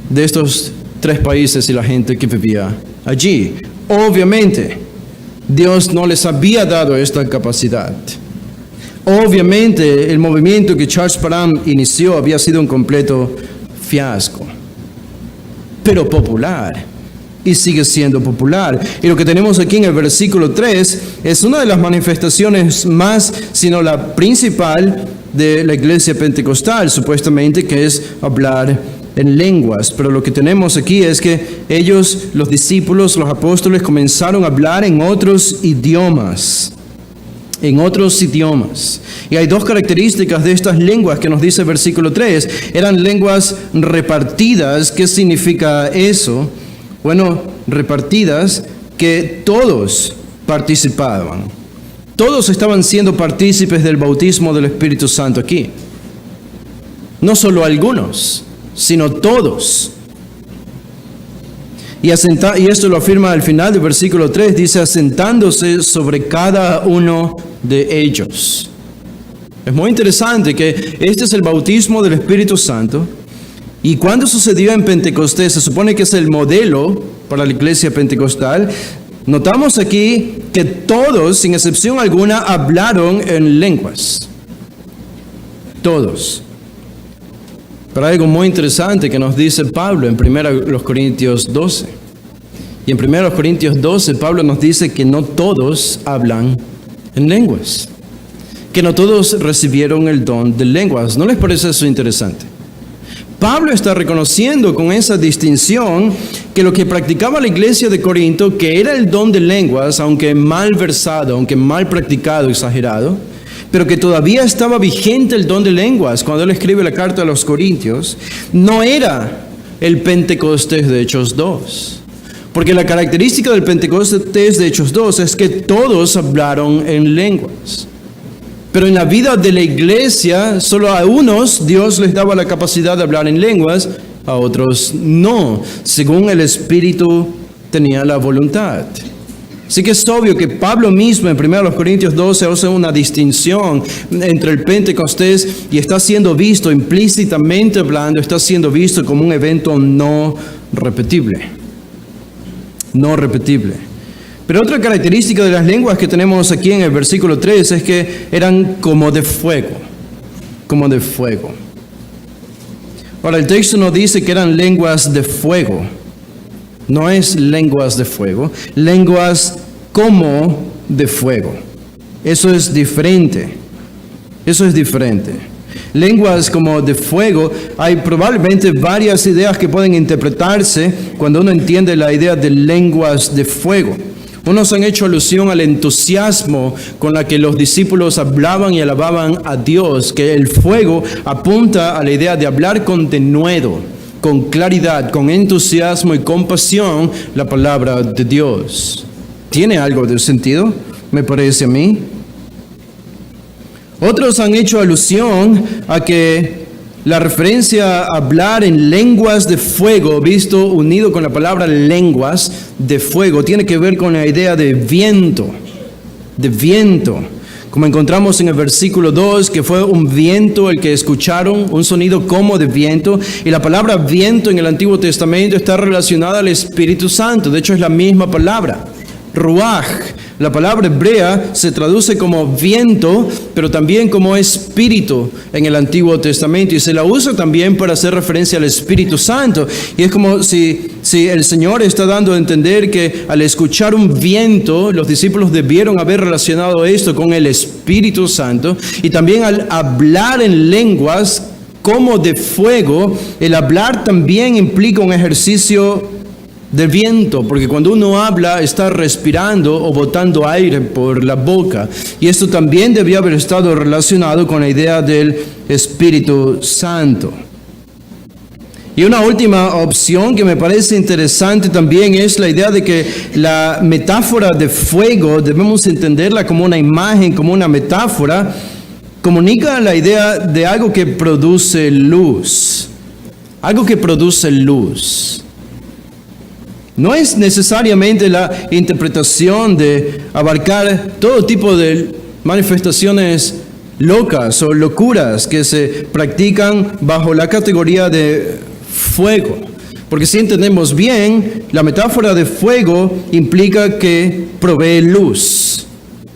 de estos 3 países y la gente que vivía allí. Obviamente, Dios no les había dado esta capacidad. Obviamente, el movimiento que Charles Parham inició había sido un completo fiasco, pero popular, y sigue siendo popular. Y lo que tenemos aquí en el versículo 3 es una de las manifestaciones más, sino la principal de la iglesia pentecostal, supuestamente, que es hablar en lenguas. Pero lo que tenemos aquí es que ellos, los discípulos, los apóstoles, comenzaron a hablar en otros idiomas. En otros idiomas. Y hay 2 características de estas lenguas que nos dice el versículo 3. Eran lenguas repartidas. ¿Qué significa eso? Bueno, repartidas, que todos participaban. Todos estaban siendo partícipes del bautismo del Espíritu Santo aquí. No solo algunos, sino todos. Y esto lo afirma al final del versículo 3, dice, asentándose sobre cada uno de ellos. Es muy interesante que este es el bautismo del Espíritu Santo. Y cuando sucedió en Pentecostés, se supone que es el modelo para la iglesia pentecostal. Notamos aquí que todos, sin excepción alguna, hablaron en lenguas. Todos. Pero hay algo muy interesante que nos dice Pablo en 1 Corintios 12. Y en 1 Corintios 12, Pablo nos dice que no todos hablan en lenguas. Que no todos recibieron el don de lenguas. ¿No les parece eso interesante? Pablo está reconociendo con esa distinción que lo que practicaba la iglesia de Corinto, que era el don de lenguas, aunque mal versado, aunque mal practicado, exagerado, pero que todavía estaba vigente el don de lenguas cuando él escribe la carta a los Corintios, no era el Pentecostés de Hechos 2. Porque la característica del Pentecostés de Hechos 2 es que todos hablaron en lenguas. Pero en la vida de la iglesia, solo a unos Dios les daba la capacidad de hablar en lenguas, a otros no, según el Espíritu tenía la voluntad. Así que es obvio que Pablo mismo en 1 Corintios 12 hace una distinción entre el Pentecostés y está siendo visto, implícitamente hablando, está siendo visto como un evento no repetible. No repetible. Pero otra característica de las lenguas que tenemos aquí en el versículo 3 es que eran como de fuego. Como de fuego. Ahora, el texto nos dice que eran lenguas de fuego. No es lenguas de fuego, lenguas como de fuego. Eso es diferente. Eso es diferente. Lenguas como de fuego, hay probablemente varias ideas que pueden interpretarse cuando uno entiende la idea de lenguas de fuego. Unos han hecho alusión al entusiasmo con la que los discípulos hablaban y alababan a Dios, que el fuego apunta a la idea de hablar con denuedo, con claridad, con entusiasmo y con pasión la palabra de Dios. ¿Tiene algo de sentido? Me parece a mí. Otros han hecho alusión a que la referencia a hablar en lenguas de fuego, visto unido con la palabra lenguas de fuego, tiene que ver con la idea de viento, como encontramos en el versículo 2, que fue un viento el que escucharon, un sonido como de viento, y la palabra viento en el Antiguo Testamento está relacionada al Espíritu Santo, de hecho es la misma palabra, ruach. La palabra hebrea se traduce como viento, pero también como espíritu en el Antiguo Testamento. Y se la usa también para hacer referencia al Espíritu Santo. Y es como si el Señor está dando a entender que al escuchar un viento, los discípulos debieron haber relacionado esto con el Espíritu Santo. Y también al hablar en lenguas como de fuego, el hablar también implica un ejercicio de viento, porque cuando uno habla está respirando o botando aire por la boca, y esto también debía haber estado relacionado con la idea del Espíritu Santo. Y una última opción que me parece interesante también es la idea de que la metáfora de fuego debemos entenderla como una imagen, como una metáfora, comunica la idea de algo que produce luz, algo que produce luz. No es necesariamente la interpretación de abarcar todo tipo de manifestaciones locas o locuras que se practican bajo la categoría de fuego. Porque si entendemos bien, la metáfora de fuego implica que provee luz.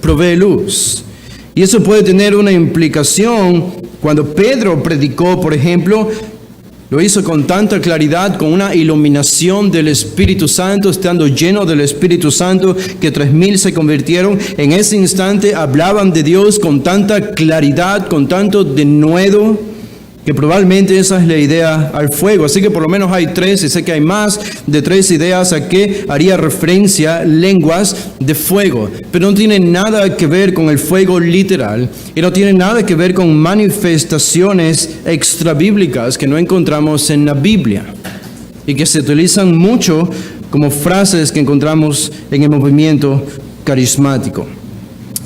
Provee luz. Y eso puede tener una implicación cuando Pedro predicó, por ejemplo. Lo hizo con tanta claridad, con una iluminación del Espíritu Santo, estando lleno del Espíritu Santo, que 3,000 se convirtieron. En ese instante hablaban de Dios con tanta claridad, con tanto denuedo, que probablemente esa es la idea al fuego. Así que por lo menos hay 3, y sé que hay más de 3 ideas a que haría referencia lenguas de fuego. Pero no tiene nada que ver con el fuego literal, y no tiene nada que ver con manifestaciones extrabíblicas que no encontramos en la Biblia, y que se utilizan mucho como frases que encontramos en el movimiento carismático.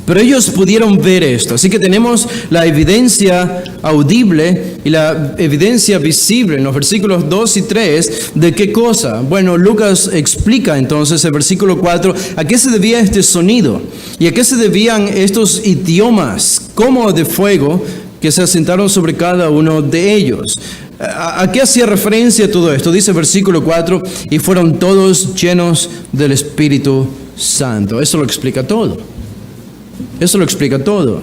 Pero ellos pudieron ver esto, así que tenemos la evidencia audible y la evidencia visible en los versículos 2 y 3 de qué cosa. Bueno, Lucas explica entonces el versículo 4 a qué se debía este sonido y a qué se debían estos idiomas como de fuego que se asentaron sobre cada uno de ellos. ¿A qué hacía referencia todo esto? Dice el versículo 4, y fueron todos llenos del Espíritu Santo. Eso lo explica todo. Eso lo explica todo.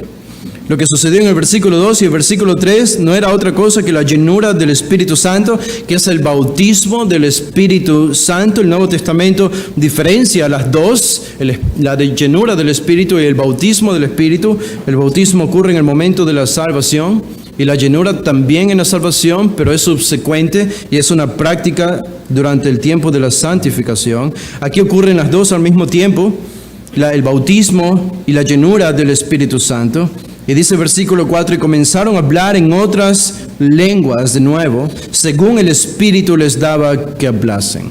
Lo que sucedió en el versículo 2 y el versículo 3 no era otra cosa que la llenura del Espíritu Santo, que es el bautismo del Espíritu Santo. El Nuevo Testamento diferencia las dos, la de llenura del Espíritu y el bautismo del Espíritu. El bautismo ocurre en el momento de la salvación y la llenura también en la salvación, pero es subsecuente y es una práctica durante el tiempo de la santificación. Aquí ocurren las dos al mismo tiempo. El bautismo y la llenura del Espíritu Santo. Y dice el versículo 4, y comenzaron a hablar en otras lenguas de nuevo, según el Espíritu les daba que hablasen.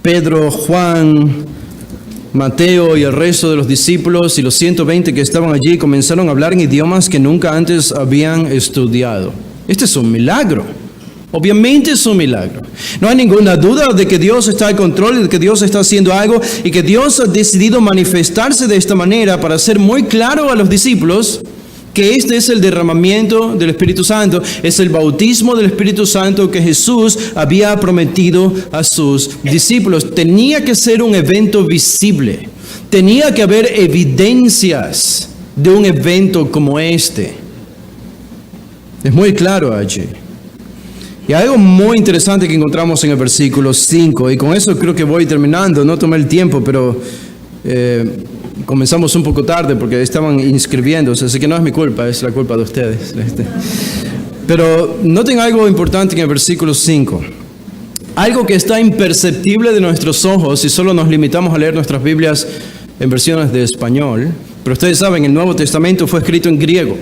Pedro, Juan, Mateo y el resto de los discípulos y los 120 que estaban allí comenzaron a hablar en idiomas que nunca antes habían estudiado. Este es un milagro. Obviamente es un milagro. No hay ninguna duda de que Dios está al control, de que Dios está haciendo algo y que Dios ha decidido manifestarse de esta manera para hacer muy claro a los discípulos que este es el derramamiento del Espíritu Santo, es el bautismo del Espíritu Santo que Jesús había prometido a sus discípulos. Tenía que ser un evento visible, tenía que haber evidencias de un evento como este. Es muy claro allí. Y hay algo muy interesante que encontramos en el versículo 5, y con eso creo que voy terminando. No tomé el tiempo, pero comenzamos un poco tarde porque estaban inscribiéndose, así que no es mi culpa, es la culpa de ustedes. Pero noten algo importante en el versículo 5. Algo que está imperceptible de nuestros ojos si solo nos limitamos a leer nuestras Biblias en versiones de español. Pero ustedes saben, el Nuevo Testamento fue escrito en griego.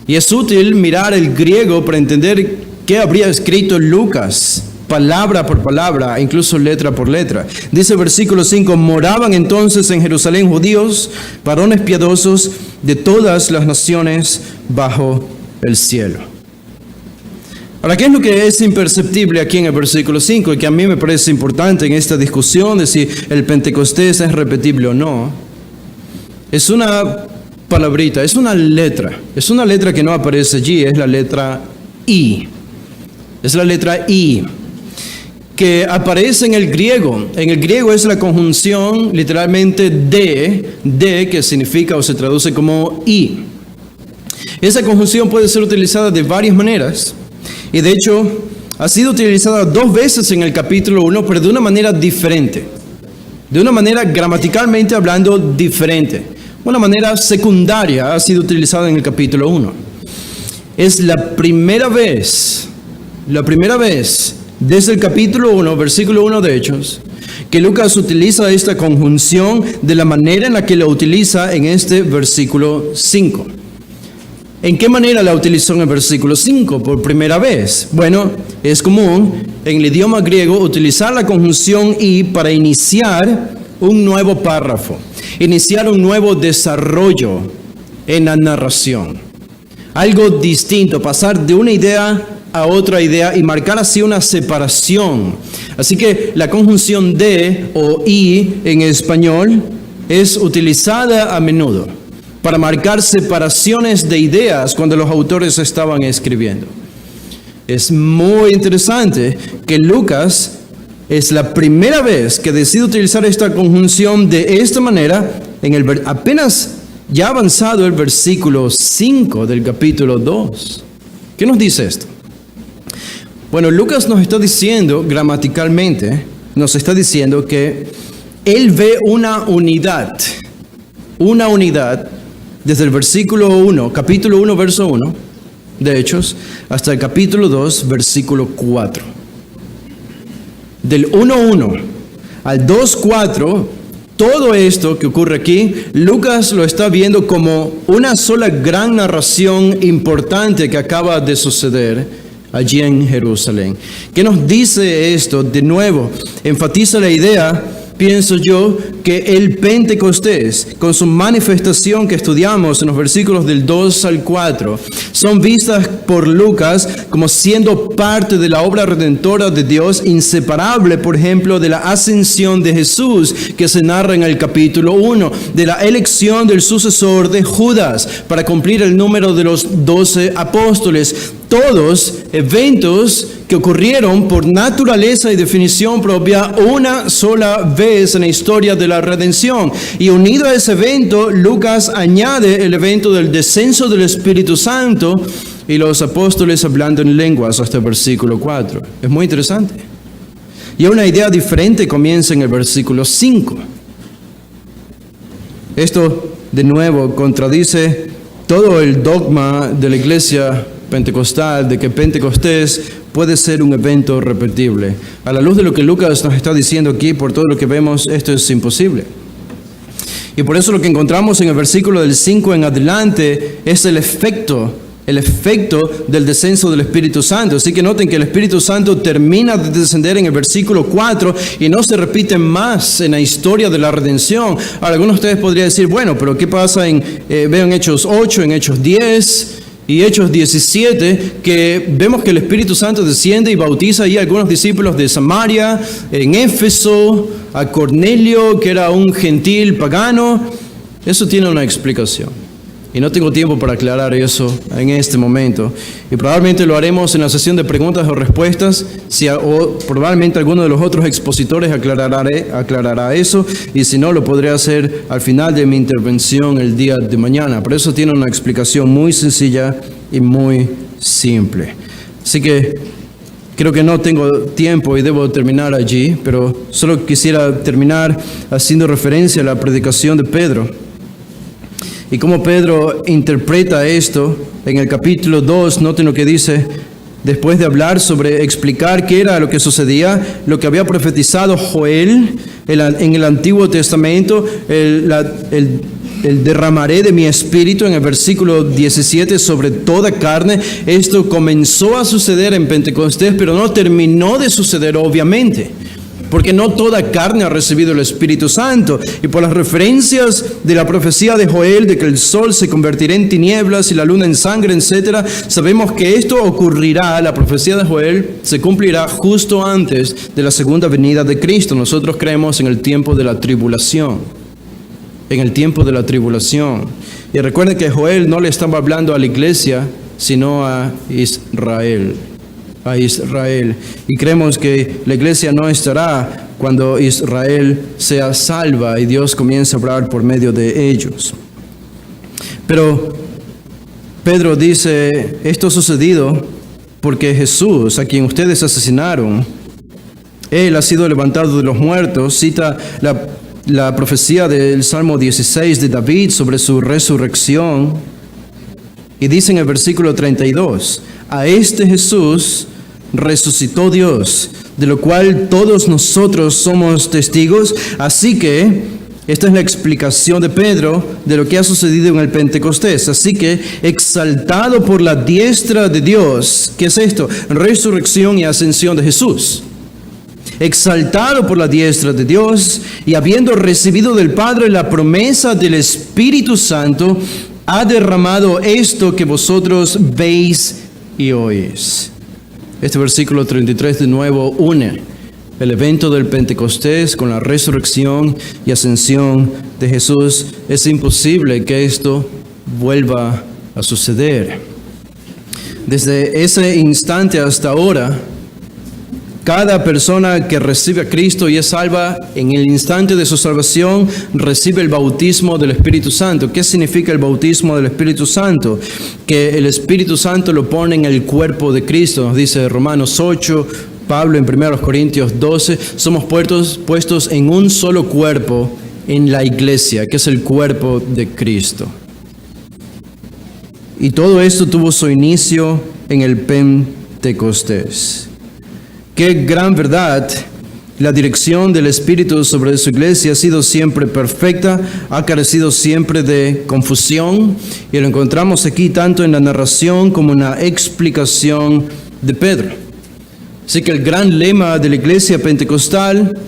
Y es útil mirar el griego para entender qué habría escrito Lucas, palabra por palabra, incluso letra por letra. Dice el versículo 5, moraban entonces en Jerusalén judíos, varones piadosos de todas las naciones bajo el cielo. Ahora, ¿qué es lo que es imperceptible aquí en el versículo 5? Y que a mí me parece importante en esta discusión de si el Pentecostés es repetible o no. Es una palabrita, es una letra que no aparece allí, es la letra I. Es la letra I, que aparece en el griego. En el griego es la conjunción literalmente de, que significa o se traduce como I. Esa conjunción puede ser utilizada de varias maneras. Y de hecho, ha sido utilizada 2 veces en el capítulo 1, pero de una manera diferente. De una manera gramaticalmente hablando diferente. Una manera secundaria ha sido utilizada en el capítulo 1. Es la primera vez desde el capítulo 1, versículo 1 de Hechos, que Lucas utiliza esta conjunción de la manera en la que la utiliza en este versículo 5. ¿En qué manera la utilizó en el versículo 5 por primera vez? Bueno, es común en el idioma griego utilizar la conjunción y para iniciar un nuevo párrafo, iniciar un nuevo desarrollo en la narración. Algo distinto, pasar de una idea a otra idea y marcar así una separación. Así que la conjunción de o i en español es utilizada a menudo para marcar separaciones de ideas cuando los autores estaban escribiendo. Es muy interesante que Lucas es la primera vez que decide utilizar esta conjunción de esta manera en apenas ya avanzado el versículo 5 del capítulo 2. ¿Qué nos dice esto? Bueno, Lucas nos está diciendo gramaticalmente, nos está diciendo que él ve una unidad desde el versículo 1, capítulo 1, verso 1 de Hechos, hasta el capítulo 2, versículo 4. Del 1:1 al 2:4, todo esto que ocurre aquí, Lucas lo está viendo como una sola gran narración importante que acaba de suceder allí en Jerusalén. ¿Qué nos dice esto? De nuevo, enfatiza la idea, pienso yo, que el Pentecostés, con su manifestación que estudiamos en los versículos del 2 al 4, son vistas por Lucas como siendo parte de la obra redentora de Dios, inseparable, por ejemplo, de la ascensión de Jesús, que se narra en el capítulo 1, de la elección del sucesor de Judas para cumplir el número de los 12 apóstoles. Todos eventos que ocurrieron por naturaleza y definición propia una sola vez en la historia de la redención. Y unido a ese evento, Lucas añade el evento del descenso del Espíritu Santo y los apóstoles hablando en lenguas hasta el versículo 4. Es muy interesante. Y una idea diferente comienza en el versículo 5. Esto, de nuevo, contradice todo el dogma de la iglesia pentecostal, de que Pentecostés puede ser un evento repetible. A la luz de lo que Lucas nos está diciendo aquí, por todo lo que vemos, esto es imposible. Y por eso lo que encontramos en el versículo del 5 en adelante es el efecto del descenso del Espíritu Santo. Así que noten que el Espíritu Santo termina de descender en el versículo 4 y no se repite más en la historia de la redención. Ahora, algunos de ustedes podrían decir, bueno, pero ¿qué pasa veo en Hechos 8, en Hechos 10 y Hechos 17, que vemos que el Espíritu Santo desciende y bautiza ahí a algunos discípulos de Samaria, en Éfeso, a Cornelio, que era un gentil pagano? Eso tiene una explicación. Y no tengo tiempo para aclarar eso en este momento. Y probablemente lo haremos en la sesión de preguntas o respuestas, o probablemente alguno de los otros expositores aclarará eso, y si no, lo podré hacer al final de mi intervención el día de mañana. Pero eso tiene una explicación muy sencilla y muy simple. Así que creo que no tengo tiempo y debo terminar allí, pero solo quisiera terminar haciendo referencia a la predicación de Pedro. Y cómo Pedro interpreta esto en el capítulo 2, noten lo que dice, después de hablar sobre explicar qué era lo que sucedía, lo que había profetizado Joel en el Antiguo Testamento, el derramaré de mi espíritu en el versículo 17 sobre toda carne. Esto comenzó a suceder en Pentecostés, pero no terminó de suceder, obviamente, porque no toda carne ha recibido el Espíritu Santo. Y por las referencias de la profecía de Joel, de que el sol se convertirá en tinieblas y la luna en sangre, etc., sabemos que esto ocurrirá, la profecía de Joel se cumplirá justo antes de la segunda venida de Cristo. Nosotros creemos en el tiempo de la tribulación. En el tiempo de la tribulación. Y recuerden que Joel no le estaba hablando a la iglesia, sino a Israel. A Israel. Y creemos que la iglesia no estará cuando Israel sea salva y Dios comience a hablar por medio de ellos. Pero Pedro dice, esto ha sucedido porque Jesús, a quien ustedes asesinaron, Él ha sido levantado de los muertos. Cita la profecía del Salmo 16 de David sobre su resurrección. Y dice en el versículo 32, a este Jesús resucitó Dios, de lo cual todos nosotros somos testigos. Así que esta es la explicación de Pedro de lo que ha sucedido en el Pentecostés. Así que, exaltado por la diestra de Dios, ¿qué es esto? Resurrección y ascensión de Jesús. Exaltado por la diestra de Dios y habiendo recibido del Padre la promesa del Espíritu Santo, ha derramado esto que vosotros veis y oís. Este versículo 33 de nuevo une el evento del Pentecostés con la resurrección y ascensión de Jesús, es imposible que esto vuelva a suceder. Desde ese instante hasta ahora, cada persona que recibe a Cristo y es salva, en el instante de su salvación, recibe el bautismo del Espíritu Santo. ¿Qué significa el bautismo del Espíritu Santo? Que el Espíritu Santo lo pone en el cuerpo de Cristo. Nos dice Romanos 8, Pablo en 1 Corintios 12, somos puestos en un solo cuerpo en la iglesia, que es el cuerpo de Cristo. Y todo esto tuvo su inicio en el Pentecostés. Qué gran verdad. La dirección del Espíritu sobre su iglesia ha sido siempre perfecta, ha carecido siempre de confusión, y lo encontramos aquí tanto en la narración como en la explicación de Pedro. Así que el gran lema de la iglesia pentecostal,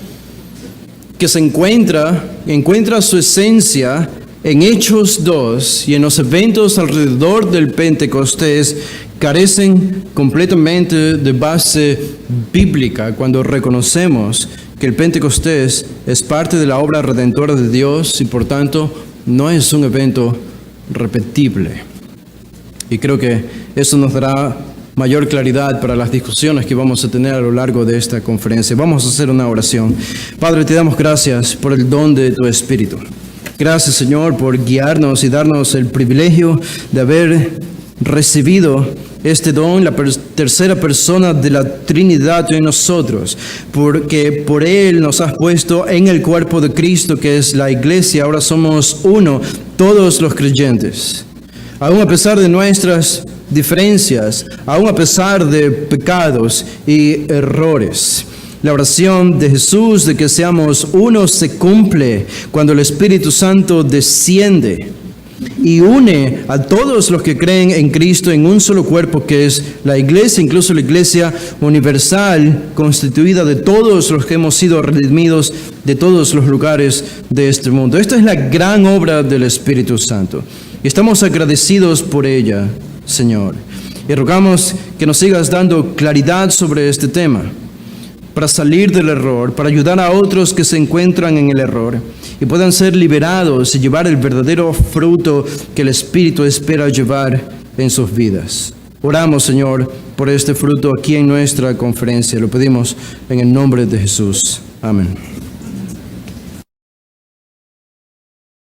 que se encuentra su esencia en Hechos 2 y en los eventos alrededor del Pentecostés, carecen completamente de base bíblica cuando reconocemos que el Pentecostés es parte de la obra redentora de Dios y por tanto no es un evento repetible. Y creo que eso nos dará mayor claridad para las discusiones que vamos a tener a lo largo de esta conferencia. Vamos a hacer una oración. Padre, te damos gracias por el don de tu Espíritu. Gracias, Señor, por guiarnos y darnos el privilegio de haber recibido este don, la tercera persona de la Trinidad en nosotros, porque por Él nos has puesto en el cuerpo de Cristo, que es la iglesia. Ahora somos uno, todos los creyentes. Aún a pesar de nuestras diferencias, aún a pesar de pecados y errores, la oración de Jesús de que seamos uno se cumple cuando el Espíritu Santo desciende y une a todos los que creen en Cristo en un solo cuerpo, que es la iglesia, incluso la iglesia universal, constituida de todos los que hemos sido redimidos de todos los lugares de este mundo. Esta es la gran obra del Espíritu Santo y estamos agradecidos por ella, Señor. Y rogamos que nos sigas dando claridad sobre este tema, para salir del error, para ayudar a otros que se encuentran en el error y puedan ser liberados y llevar el verdadero fruto que el Espíritu espera llevar en sus vidas. Oramos, Señor, por este fruto aquí en nuestra conferencia. Lo pedimos en el nombre de Jesús. Amén.